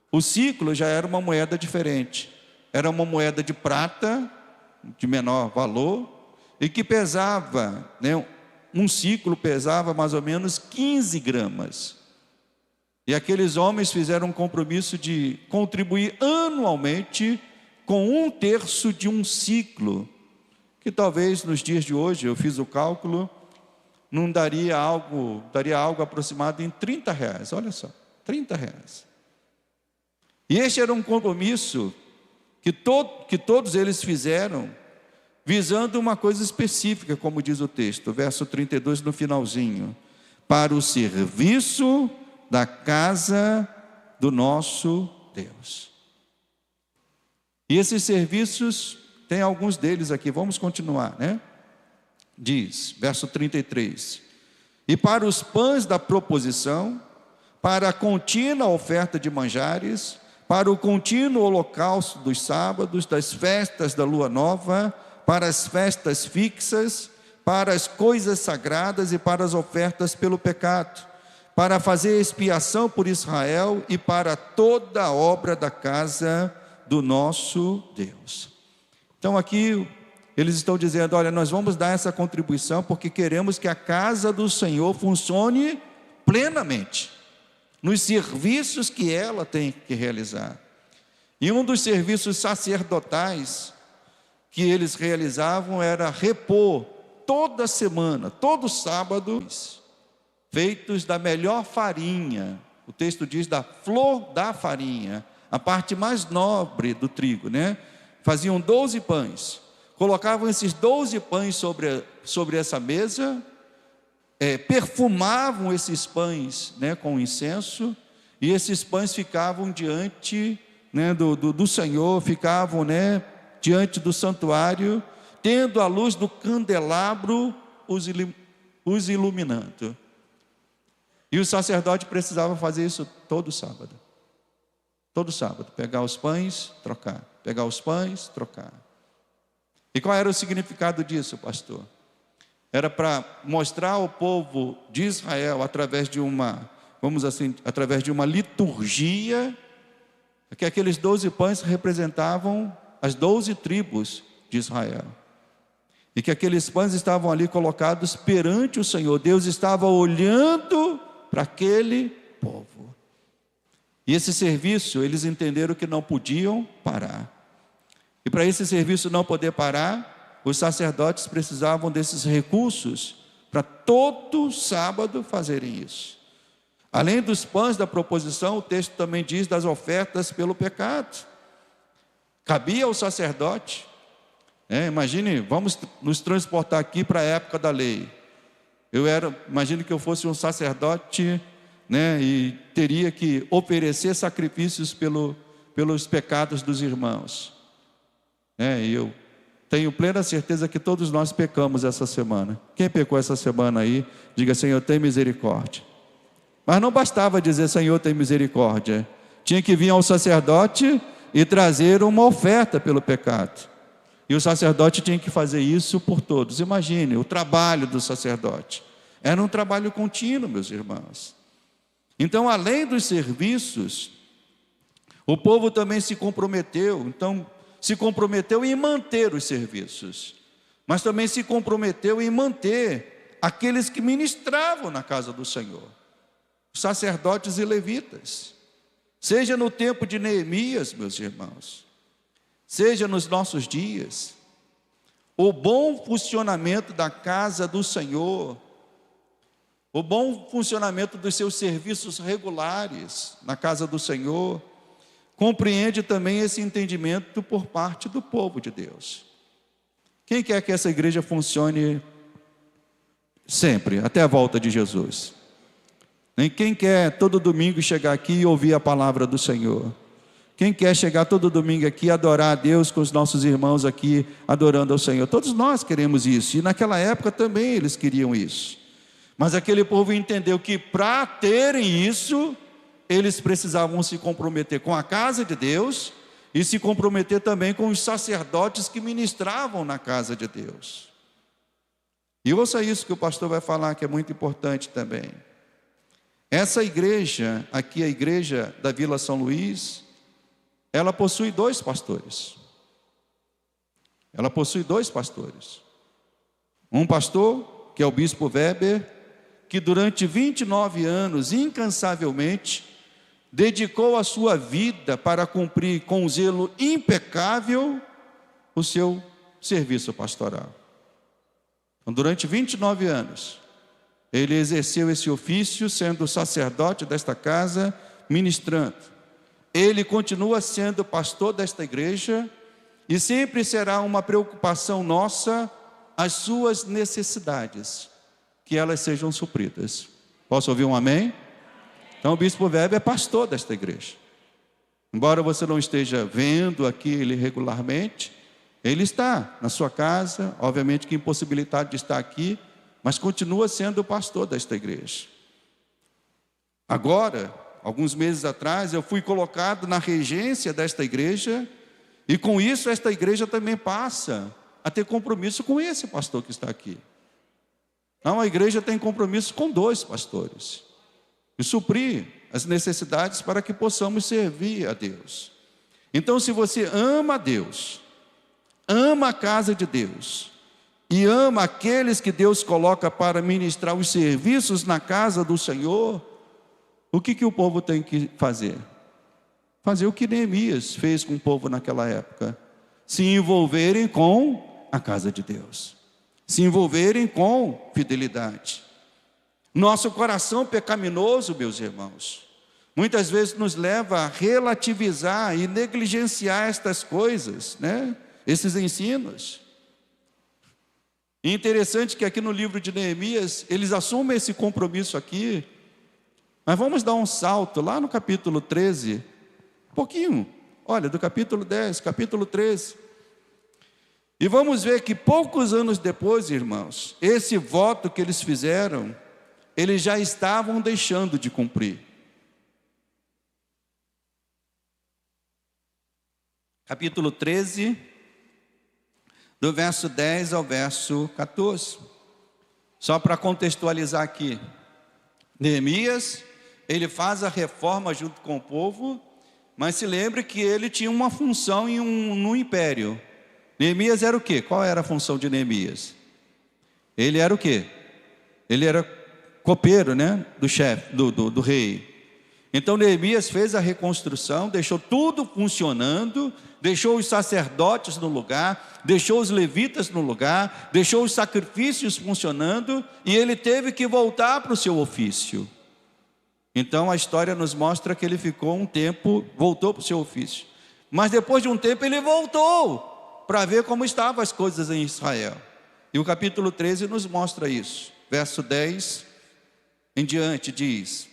O ciclo já era uma moeda diferente, era uma moeda de prata, de menor valor, e que pesava, um ciclo pesava mais ou menos 15 gramas. E aqueles homens fizeram um compromisso de contribuir anualmente com um terço de um ciclo, que talvez nos dias de hoje, eu fiz o cálculo, não daria algo aproximado em R$30, olha só, R$30. E este era um compromisso que todos eles fizeram, visando uma coisa específica, como diz o texto, verso 32 no finalzinho, para o serviço da casa do nosso Deus. E esses serviços, tem alguns deles aqui, vamos continuar, né? Diz, verso 33, e para os pães da proposição, para a contínua oferta de manjares, para o contínuo holocausto dos sábados, das festas da lua nova, para as festas fixas, para as coisas sagradas e para as ofertas pelo pecado, para fazer expiação por Israel e para toda a obra da casa do nosso Deus. Então aqui eles estão dizendo, olha, nós vamos dar essa contribuição porque queremos que a casa do Senhor funcione plenamente, nos serviços que ela tem que realizar. E um dos serviços sacerdotais que eles realizavam era repor toda semana, todo sábado, feitos da melhor farinha. O texto diz da flor da farinha, a parte mais nobre do trigo, né? Faziam 12 pães, colocavam esses 12 pães sobre essa mesa, perfumavam esses pães, né, com incenso, e esses pães ficavam diante, né, do Senhor, ficavam, né, diante do santuário, tendo a luz do candelabro os iluminando. E o sacerdote precisava fazer isso todo sábado. Todo sábado, pegar os pães, trocar. Pegar os pães, trocar. E qual era o significado disso, pastor? Era para mostrar ao povo de Israel, através de uma, através de uma liturgia, que aqueles 12 pães representavam as 12 tribos de Israel. E que aqueles pães estavam ali colocados perante o Senhor. Deus estava olhando para aquele povo. E esse serviço, eles entenderam que não podiam parar. E para esse serviço não poder parar, os sacerdotes precisavam desses recursos para todo sábado fazerem isso. Além dos pães da proposição, o texto também diz das ofertas pelo pecado. Cabia ao sacerdote, imagine, vamos nos transportar aqui para a época da lei. Imagine que eu fosse um sacerdote, né, e teria que oferecer sacrifícios pelos pecados dos irmãos. E eu tenho plena certeza que todos nós pecamos essa semana. Quem pecou essa semana aí, diga: Senhor, tem misericórdia. Mas não bastava dizer Senhor, tem misericórdia. Tinha que vir ao sacerdote e trazer uma oferta pelo pecado. E o sacerdote tinha que fazer isso por todos. Imagine o trabalho do sacerdote. Era um trabalho contínuo, meus irmãos. Então, além dos serviços, o povo também se comprometeu. Então, se comprometeu em manter os serviços, mas também se comprometeu em manter aqueles que ministravam na casa do Senhor, os sacerdotes e levitas. Seja no tempo de Neemias, meus irmãos, seja nos nossos dias, o bom funcionamento da casa do Senhor, o bom funcionamento dos seus serviços regulares na casa do Senhor, compreende também esse entendimento por parte do povo de Deus. Quem quer que essa igreja funcione sempre, até a volta de Jesus? Quem quer todo domingo chegar aqui e ouvir a palavra do Senhor? Quem quer chegar todo domingo aqui e adorar a Deus com os nossos irmãos aqui, adorando ao Senhor? Todos nós queremos isso, e naquela época também eles queriam isso. Mas aquele povo entendeu que para terem isso, eles precisavam se comprometer com a casa de Deus e se comprometer também com os sacerdotes que ministravam na casa de Deus. E ouça isso que o pastor vai falar, que é muito importante também. Essa igreja, aqui a igreja da Vila São Luís, ela possui 2 pastores. Ela possui 2 pastores. Um pastor, que é o bispo Weber, que durante 29 anos, incansavelmente, dedicou a sua vida para cumprir com zelo impecável o seu serviço pastoral. Então, durante 29 anos, ele exerceu esse ofício, sendo sacerdote desta casa, ministrando. Ele continua sendo pastor desta igreja, E sempre será uma preocupação nossa as suas necessidades, que elas sejam supridas. Posso ouvir um amém? Então o bispo Weber é pastor desta igreja. Embora você não esteja vendo aqui ele regularmente, ele está na sua casa, obviamente que impossibilitado de estar aqui, mas continua sendo o pastor desta igreja. Agora, alguns meses atrás, eu fui colocado na regência desta igreja, e com isso esta igreja também passa a ter compromisso com esse pastor que está aqui. Não, a igreja tem compromisso com 2 pastores, e suprir as necessidades para que possamos servir a Deus. Então, se você ama a Deus, ama a casa de Deus, e ama aqueles que Deus coloca para ministrar os serviços na casa do Senhor, o que o povo tem que fazer? Fazer o que Neemias fez com o povo naquela época: se envolverem com a casa de Deus, se envolverem com fidelidade. Nosso coração pecaminoso, meus irmãos, muitas vezes nos leva a relativizar e negligenciar estas coisas, né? Esses ensinos. E interessante que aqui no livro de Neemias, eles assumem esse compromisso aqui. Mas vamos dar um salto lá no capítulo 13, um pouquinho, olha, do capítulo 10, capítulo 13. E vamos ver que poucos anos depois, irmãos, esse voto que eles fizeram, eles já estavam deixando de cumprir. Capítulo 13, do verso 10 ao verso 14. Só para contextualizar aqui, Neemias, ele faz a reforma junto com o povo, mas se lembre que ele tinha uma função no império. Neemias era o quê? Qual era a função de Neemias? Ele era o quê? Ele era copeiro, né? Do chefe, do rei. Então Neemias fez a reconstrução, deixou tudo funcionando, deixou os sacerdotes no lugar, deixou os levitas no lugar, deixou os sacrifícios funcionando, e ele teve que voltar para o seu ofício. Então a história nos mostra que ele ficou um tempo, voltou para o seu ofício. Mas depois de um tempo ele voltou para ver como estavam as coisas em Israel. E o capítulo 13 nos mostra isso. Verso 10 em diante diz: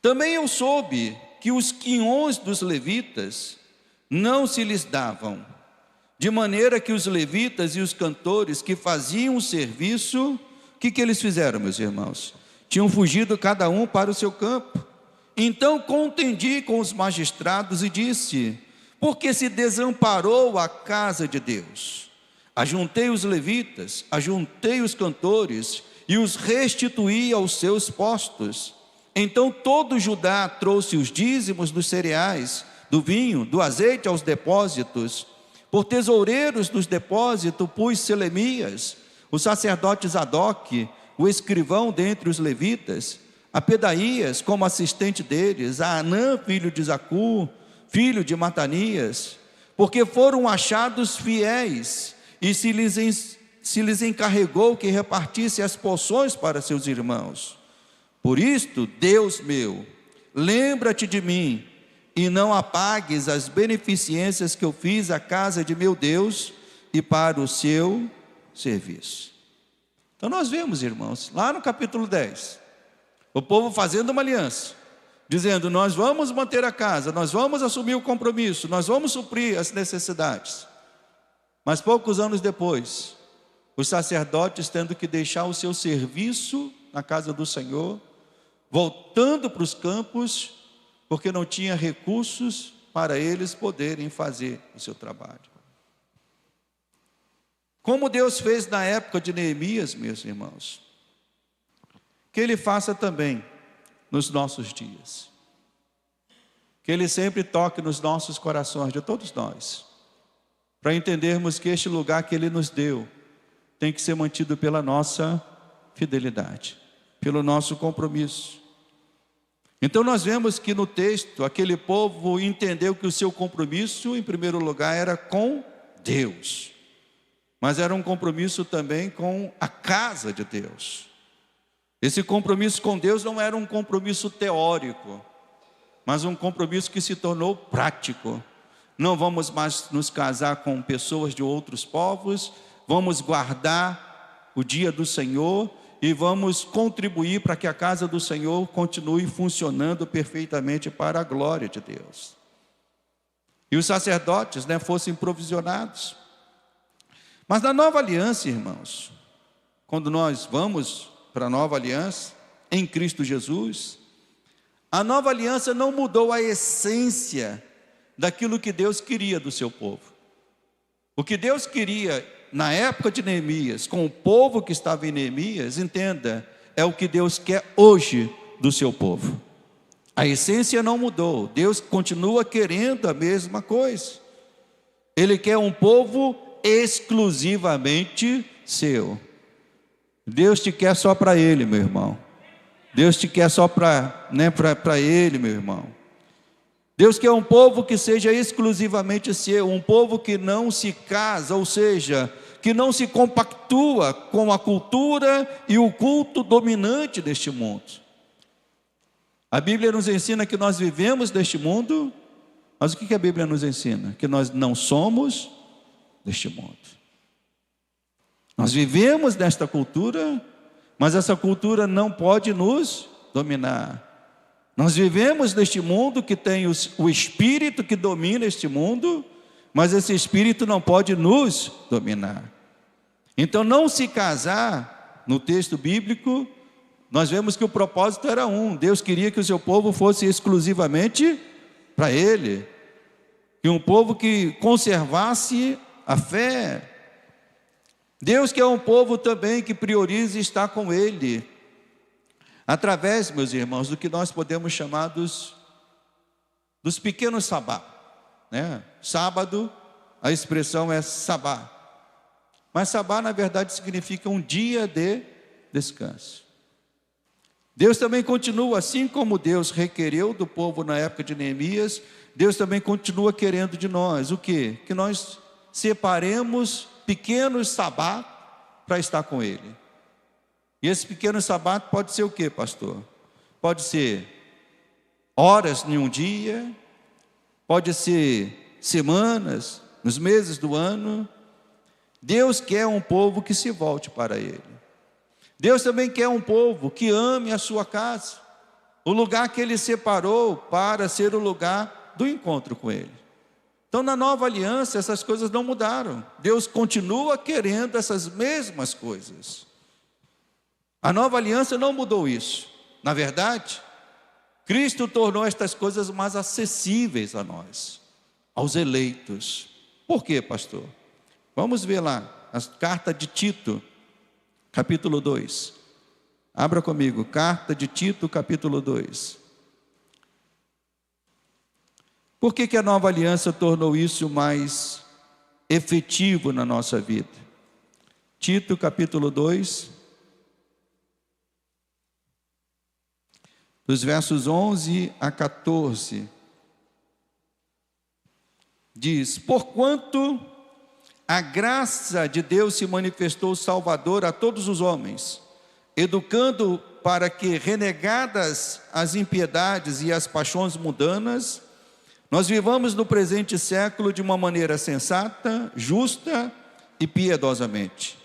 também eu soube que os quinhões dos levitas não se lhes davam, de maneira que os levitas e os cantores que faziam o serviço, o que eles fizeram, meus irmãos? Tinham fugido cada um para o seu campo. Então contendi com os magistrados e disse: porque se desamparou a casa de Deus? Ajuntei os levitas, ajuntei os cantores e os restituí aos seus postos. Então todo Judá trouxe os dízimos dos cereais, do vinho, do azeite aos depósitos. Por tesoureiros dos depósitos pus Selemias, o sacerdote Zadok, o escrivão dentre os levitas, a Pedaías como assistente deles, a Anã, filho de Zacur, filho de Matanias, porque foram achados fiéis, e se lhes encarregou que repartisse as porções para seus irmãos. Por isto, Deus meu, lembra-te de mim, e não apagues as beneficências que eu fiz à casa de meu Deus e para o seu serviço. Então nós vemos, irmãos, lá no capítulo 10, o povo fazendo uma aliança, dizendo: nós vamos manter a casa, nós vamos assumir o compromisso, nós vamos suprir as necessidades. Mas poucos anos depois, os sacerdotes tendo que deixar o seu serviço na casa do Senhor, voltando para os campos, porque não tinha recursos para eles poderem fazer o seu trabalho. Como Deus fez na época de Neemias, meus irmãos, que Ele faça também nos nossos dias. Que Ele sempre toque nos nossos corações, de todos nós, para entendermos que este lugar que Ele nos deu tem que ser mantido pela nossa fidelidade, pelo nosso compromisso. Então nós vemos que no texto, aquele povo entendeu que o seu compromisso, em primeiro lugar, era com Deus, mas era um compromisso também com a casa de Deus. Esse compromisso com Deus não era um compromisso teórico, mas um compromisso que se tornou prático. não vamos mais nos casar com pessoas de outros povos, vamos guardar o dia do Senhor e vamos contribuir para que a casa do Senhor continue funcionando perfeitamente para a glória de Deus. E os sacerdotes, fossem provisionados. Mas na nova aliança, irmãos, quando nós vamos para a nova aliança, em Cristo Jesus, a nova aliança não mudou a essência daquilo que Deus queria do seu povo. O que Deus queria na época de Neemias, com o povo que estava em Neemias, entenda, é o que Deus quer hoje do seu povo. A essência não mudou, Deus continua querendo a mesma coisa. Ele quer um povo exclusivamente seu. Deus te quer só para Ele, meu irmão. Deus te quer só para Ele, meu irmão. Deus quer um povo que seja exclusivamente seu, um povo que não se casa, ou seja, que não se compactua com a cultura e o culto dominante deste mundo. A Bíblia nos ensina que nós vivemos deste mundo, mas o que a Bíblia nos ensina? Que nós não somos deste mundo. Nós vivemos nesta cultura, mas essa cultura não pode nos dominar. Nós vivemos neste mundo que tem o espírito que domina este mundo, mas esse espírito não pode nos dominar. Então, não se casar, no texto bíblico, nós vemos que o propósito era um. Deus queria que o seu povo fosse exclusivamente para Ele, que um povo que conservasse a fé. Deus quer um povo também que priorize estar com Ele, através, meus irmãos, do que nós podemos chamar dos pequenos sabá, Sábado, a expressão é sabá, mas sabá na verdade significa um dia de descanso. Deus também continua, assim como Deus requereu do povo na época de Neemias, Deus também continua querendo de nós, o quê? Que nós separemos pequenos sabá para estar com Ele. E esse pequeno sabá pode ser o quê, pastor? Pode ser horas em um dia, pode ser semanas, nos meses do ano. Deus quer um povo que se volte para Ele. Deus também quer um povo que ame a sua casa, o lugar que Ele separou para ser o lugar do encontro com Ele. Então, na nova aliança, essas coisas não mudaram. Deus continua querendo essas mesmas coisas. A nova aliança não mudou isso. Na verdade, Cristo tornou estas coisas mais acessíveis a nós, aos eleitos. Por quê, pastor? Vamos ver lá, a carta de Tito, capítulo 2. Abra comigo, carta de Tito, capítulo 2. Por que a nova aliança tornou isso mais efetivo na nossa vida? Tito, capítulo 2. Dos versos 11 a 14, diz: porquanto a graça de Deus se manifestou salvador a todos os homens, educando para que, renegadas as impiedades e as paixões mundanas, nós vivamos no presente século de uma maneira sensata, justa e piedosamente,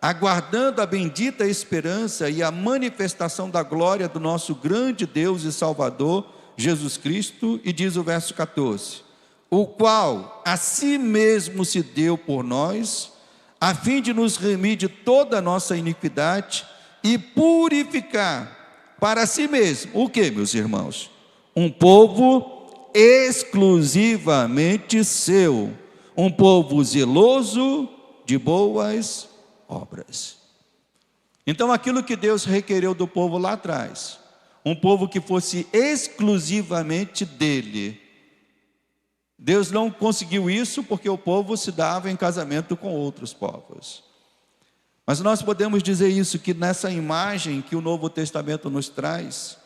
aguardando a bendita esperança e a manifestação da glória do nosso grande Deus e Salvador, Jesus Cristo. E diz o verso 14: o qual a si mesmo se deu por nós, a fim de nos remir de toda a nossa iniquidade e purificar para si mesmo, o que, meus irmãos? Um povo exclusivamente seu, um povo zeloso de boas obras. Então, aquilo que Deus requereu do povo lá atrás, um povo que fosse exclusivamente dele, Deus não conseguiu isso porque o povo se dava em casamento com outros povos. Mas nós podemos dizer isso, que nessa imagem que o Novo Testamento nos traz,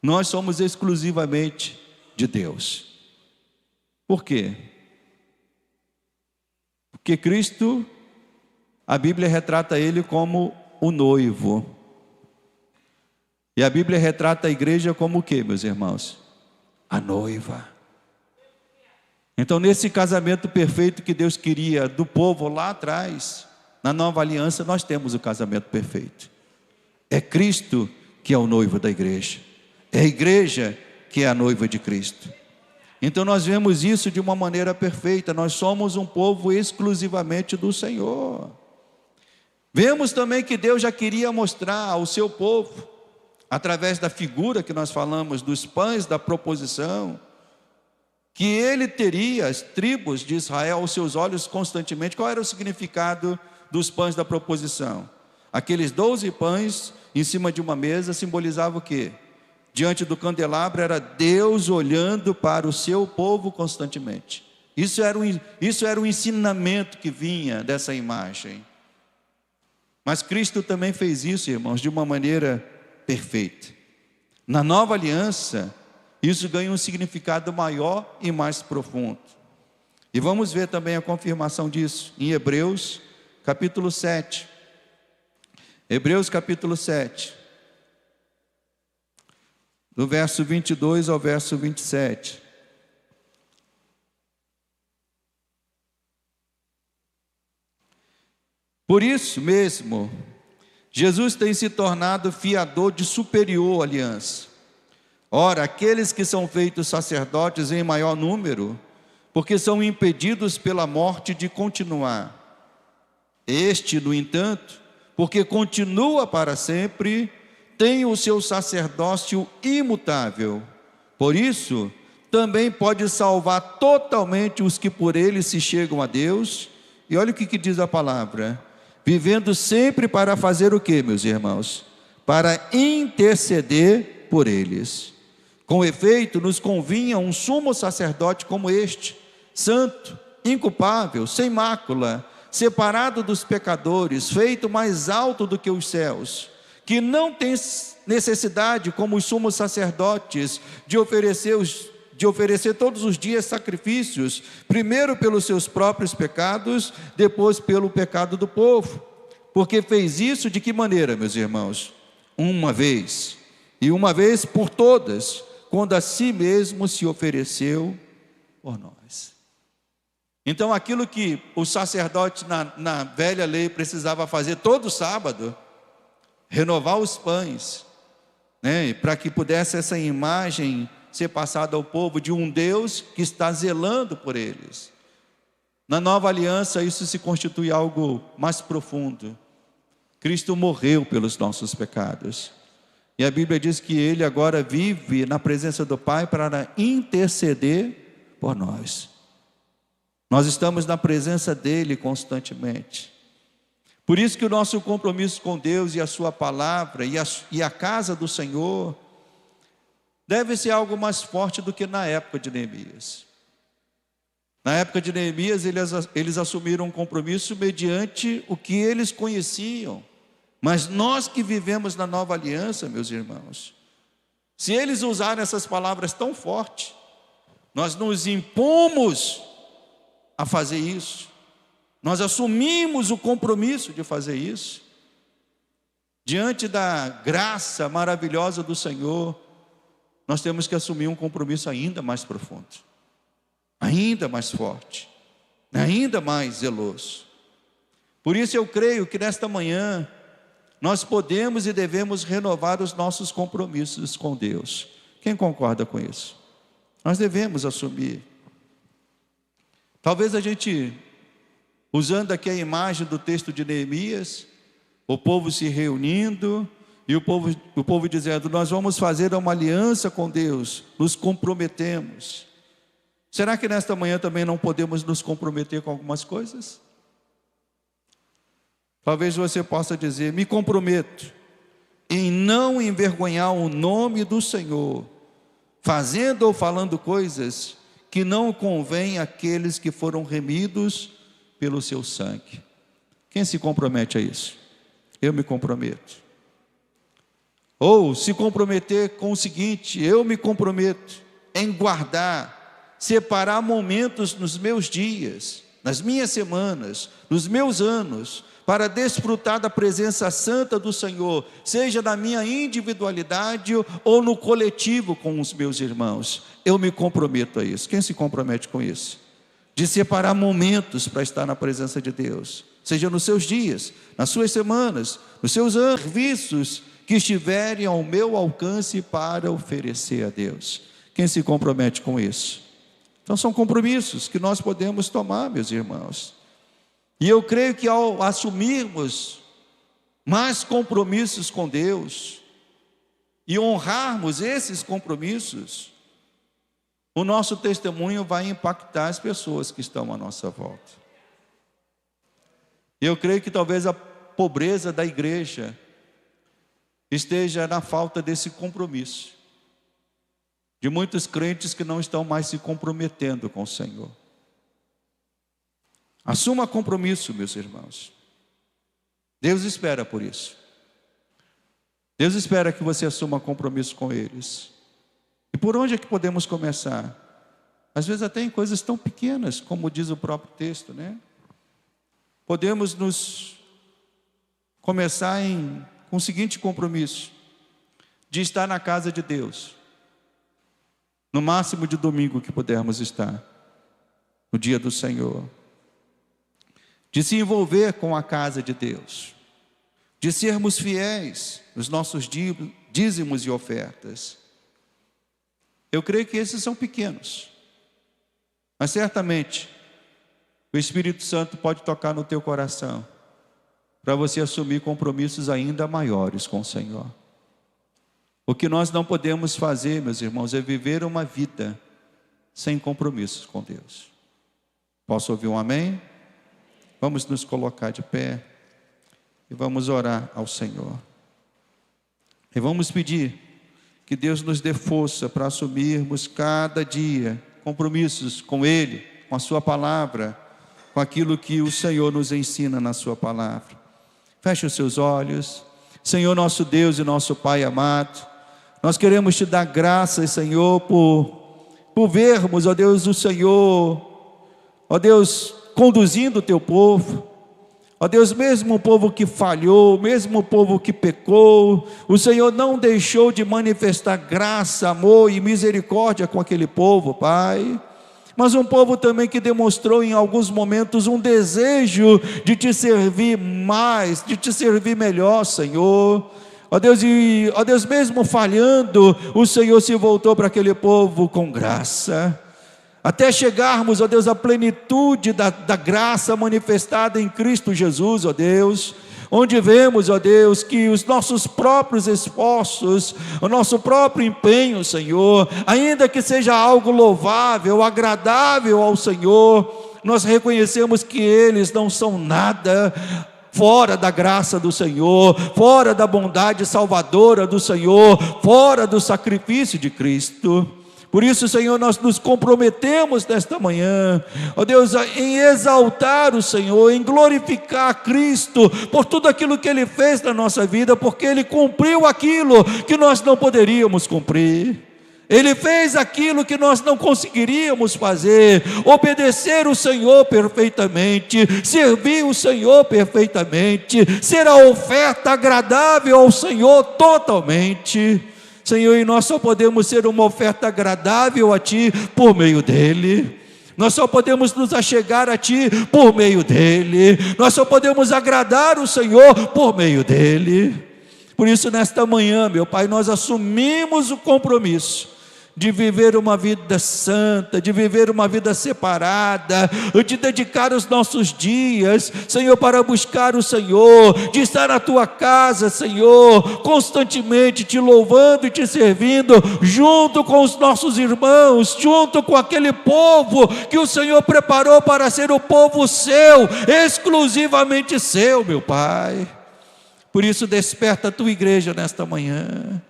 nós somos exclusivamente de Deus. Por quê? Porque Cristo, a Bíblia retrata Ele como o noivo. E a Bíblia retrata a igreja como o quê, meus irmãos? A noiva. Então, nesse casamento perfeito que Deus queria do povo lá atrás, na nova aliança nós temos o casamento perfeito. É Cristo que é o noivo da igreja, é a igreja que é a noiva de Cristo. Então nós vemos isso de uma maneira perfeita. Nós somos um povo exclusivamente do Senhor. Vemos também que Deus já queria mostrar ao seu povo, através da figura que nós falamos dos pães da proposição, que ele teria as tribos de Israel aos seus olhos constantemente. Qual era o significado dos pães da proposição? Aqueles 12 pães em cima de uma mesa simbolizavam o quê? Diante do candelabro era Deus olhando para o seu povo constantemente. Isso era um ensinamento que vinha dessa imagem. Mas Cristo também fez isso, irmãos, de uma maneira perfeita. Na nova aliança, isso ganha um significado maior e mais profundo. E vamos ver também a confirmação disso em Hebreus capítulo 7. Hebreus capítulo 7. Do verso 22 ao verso 27. Por isso mesmo, Jesus tem se tornado fiador de superior aliança. Ora, aqueles que são feitos sacerdotes em maior número, porque são impedidos pela morte de continuar. Este, no entanto, porque continua para sempre, tem o seu sacerdócio imutável. Por isso, também pode salvar totalmente os que por ele se chegam a Deus. E olha o que diz a palavra: vivendo sempre para fazer o que, meus irmãos? Para interceder por eles. Com efeito, nos convinha um sumo sacerdote como este, santo, inculpável, sem mácula, separado dos pecadores, feito mais alto do que os céus, que não tem necessidade, como os sumos sacerdotes, de oferecer todos os dias sacrifícios, primeiro pelos seus próprios pecados, depois pelo pecado do povo. Porque fez isso de que maneira, meus irmãos? Uma vez, e uma vez por todas, quando a si mesmo se ofereceu por nós. Então aquilo que o sacerdote na velha lei precisava fazer todo sábado, renovar os pães, né, para que pudesse essa imagem ser passada ao povo de um Deus que está zelando por eles. Na nova aliança isso se constitui algo mais profundo. Cristo morreu pelos nossos pecados. E a Bíblia diz que Ele agora vive na presença do Pai para interceder por nós. Nós estamos na presença dEle constantemente. Por isso que o nosso compromisso com Deus e a sua palavra e a casa do Senhor deve ser algo mais forte do que na época de Neemias. Na época de Neemias, eles assumiram um compromisso mediante o que eles conheciam. Mas nós que vivemos na nova aliança, meus irmãos, se eles usarem essas palavras tão fortes, nós nos impomos a fazer isso. Nós assumimos o compromisso de fazer isso. Diante da graça maravilhosa do Senhor, nós temos que assumir um compromisso ainda mais profundo, ainda mais forte, ainda mais zeloso. Por isso eu creio que nesta manhã nós podemos e devemos renovar os nossos compromissos com Deus. Quem concorda com isso? Nós devemos assumir. Talvez a gente, usando aqui a imagem do texto de Neemias, o povo se reunindo e o povo dizendo: nós vamos fazer uma aliança com Deus, nos comprometemos. Será que nesta manhã também não podemos nos comprometer com algumas coisas? Talvez você possa dizer: me comprometo em não envergonhar o nome do Senhor, fazendo ou falando coisas que não convém àqueles que foram remidos pelo seu sangue. Quem se compromete a isso? Eu me comprometo. Ou se comprometer com o seguinte: eu me comprometo em guardar, separar momentos nos meus dias, nas minhas semanas, nos meus anos, para desfrutar da presença santa do Senhor, seja na minha individualidade ou no coletivo com os meus irmãos. Eu me comprometo a isso. Quem se compromete com isso? de separar momentos para estar na presença de Deus, seja nos seus dias, nas suas semanas, nos seus serviços que estiverem ao meu alcance para oferecer a Deus. Quem se compromete com isso? Então são compromissos que nós podemos tomar, meus irmãos. E eu creio que ao assumirmos mais compromissos com Deus e honrarmos esses compromissos, o nosso testemunho vai impactar as pessoas que estão à nossa volta. Eu creio que talvez a pobreza da igreja esteja na falta desse compromisso, de muitos crentes que não estão mais se comprometendo com o Senhor. Assuma compromisso, meus irmãos. Deus espera por isso. Deus espera que você assuma compromisso com eles. E por onde é que podemos começar? Às vezes até em coisas tão pequenas, como diz o próprio texto, né? Podemos começar com o seguinte compromisso: de estar na casa de Deus, no máximo de domingo que pudermos estar, no dia do Senhor, de se envolver com a casa de Deus, de sermos fiéis nos nossos dízimos e ofertas. Eu creio que esses são pequenos, mas certamente o Espírito Santo pode tocar no teu coração para você assumir compromissos ainda maiores com o Senhor. O que nós não podemos fazer, meus irmãos, é viver uma vida sem compromissos com Deus. Posso ouvir um amém? Vamos nos colocar de pé e vamos orar ao Senhor. E vamos pedir que Deus nos dê força para assumirmos cada dia compromissos com Ele, com a Sua palavra, com aquilo que o Senhor nos ensina na Sua palavra. Feche os seus olhos. Senhor, nosso Deus e nosso Pai amado, nós queremos Te dar graças, Senhor, por vermos, ó Deus, o Senhor, ó Deus, conduzindo o Teu povo. Ó Deus, mesmo o povo que falhou, mesmo o povo que pecou, o Senhor não deixou de manifestar graça, amor e misericórdia com aquele povo, Pai. Mas um povo também que demonstrou em alguns momentos um desejo de Te servir mais, de Te servir melhor, Senhor. Ó Deus, mesmo falhando, o Senhor se voltou para aquele povo com graça, até chegarmos, ó Deus, à plenitude da graça manifestada em Cristo Jesus, ó Deus, onde vemos, ó Deus, que os nossos próprios esforços, o nosso próprio empenho, Senhor, ainda que seja algo louvável, agradável ao Senhor, nós reconhecemos que eles não são nada fora da graça do Senhor, fora da bondade salvadora do Senhor, fora do sacrifício de Cristo. Por isso, Senhor, nós nos comprometemos nesta manhã, ó Deus, em exaltar o Senhor, em glorificar Cristo por tudo aquilo que Ele fez na nossa vida, porque Ele cumpriu aquilo que nós não poderíamos cumprir. Ele fez aquilo que nós não conseguiríamos fazer: obedecer o Senhor perfeitamente, servir o Senhor perfeitamente, ser a oferta agradável ao Senhor totalmente. Senhor, e nós só podemos ser uma oferta agradável a Ti por meio dEle. Nós só podemos nos achegar a Ti por meio dEle. Nós só podemos agradar o Senhor por meio dEle. Por isso, nesta manhã, meu Pai, nós assumimos o compromisso de viver uma vida santa, de viver uma vida separada, de dedicar os nossos dias, Senhor, para buscar o Senhor, de estar na Tua casa, Senhor, constantemente Te louvando e Te servindo, junto com os nossos irmãos, junto com aquele povo que o Senhor preparou para ser o povo Seu, exclusivamente Seu, meu Pai. Por isso, desperta a Tua igreja nesta manhã.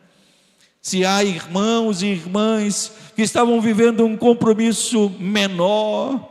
Se há irmãos e irmãs que estavam vivendo um compromisso menor,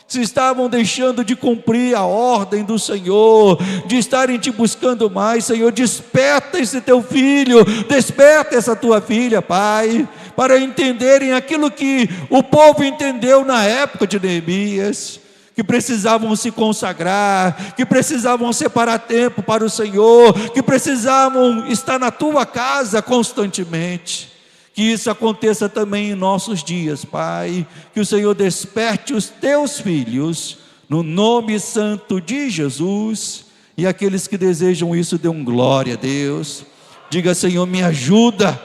se estavam deixando de cumprir a ordem do Senhor, de estarem Te buscando mais, Senhor, desperta esse Teu filho, desperta essa Tua filha, Pai, para entenderem aquilo que o povo entendeu na época de Neemias, que precisavam se consagrar, que precisavam separar tempo para o Senhor, que precisavam estar na Tua casa constantemente. Que isso aconteça também em nossos dias, Pai. Que o Senhor desperte os teus filhos, no nome santo de Jesus. E aqueles que desejam isso, dêem glória a Deus. Diga: Senhor, me ajuda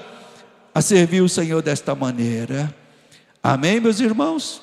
a servir o Senhor desta maneira. Amém, meus irmãos?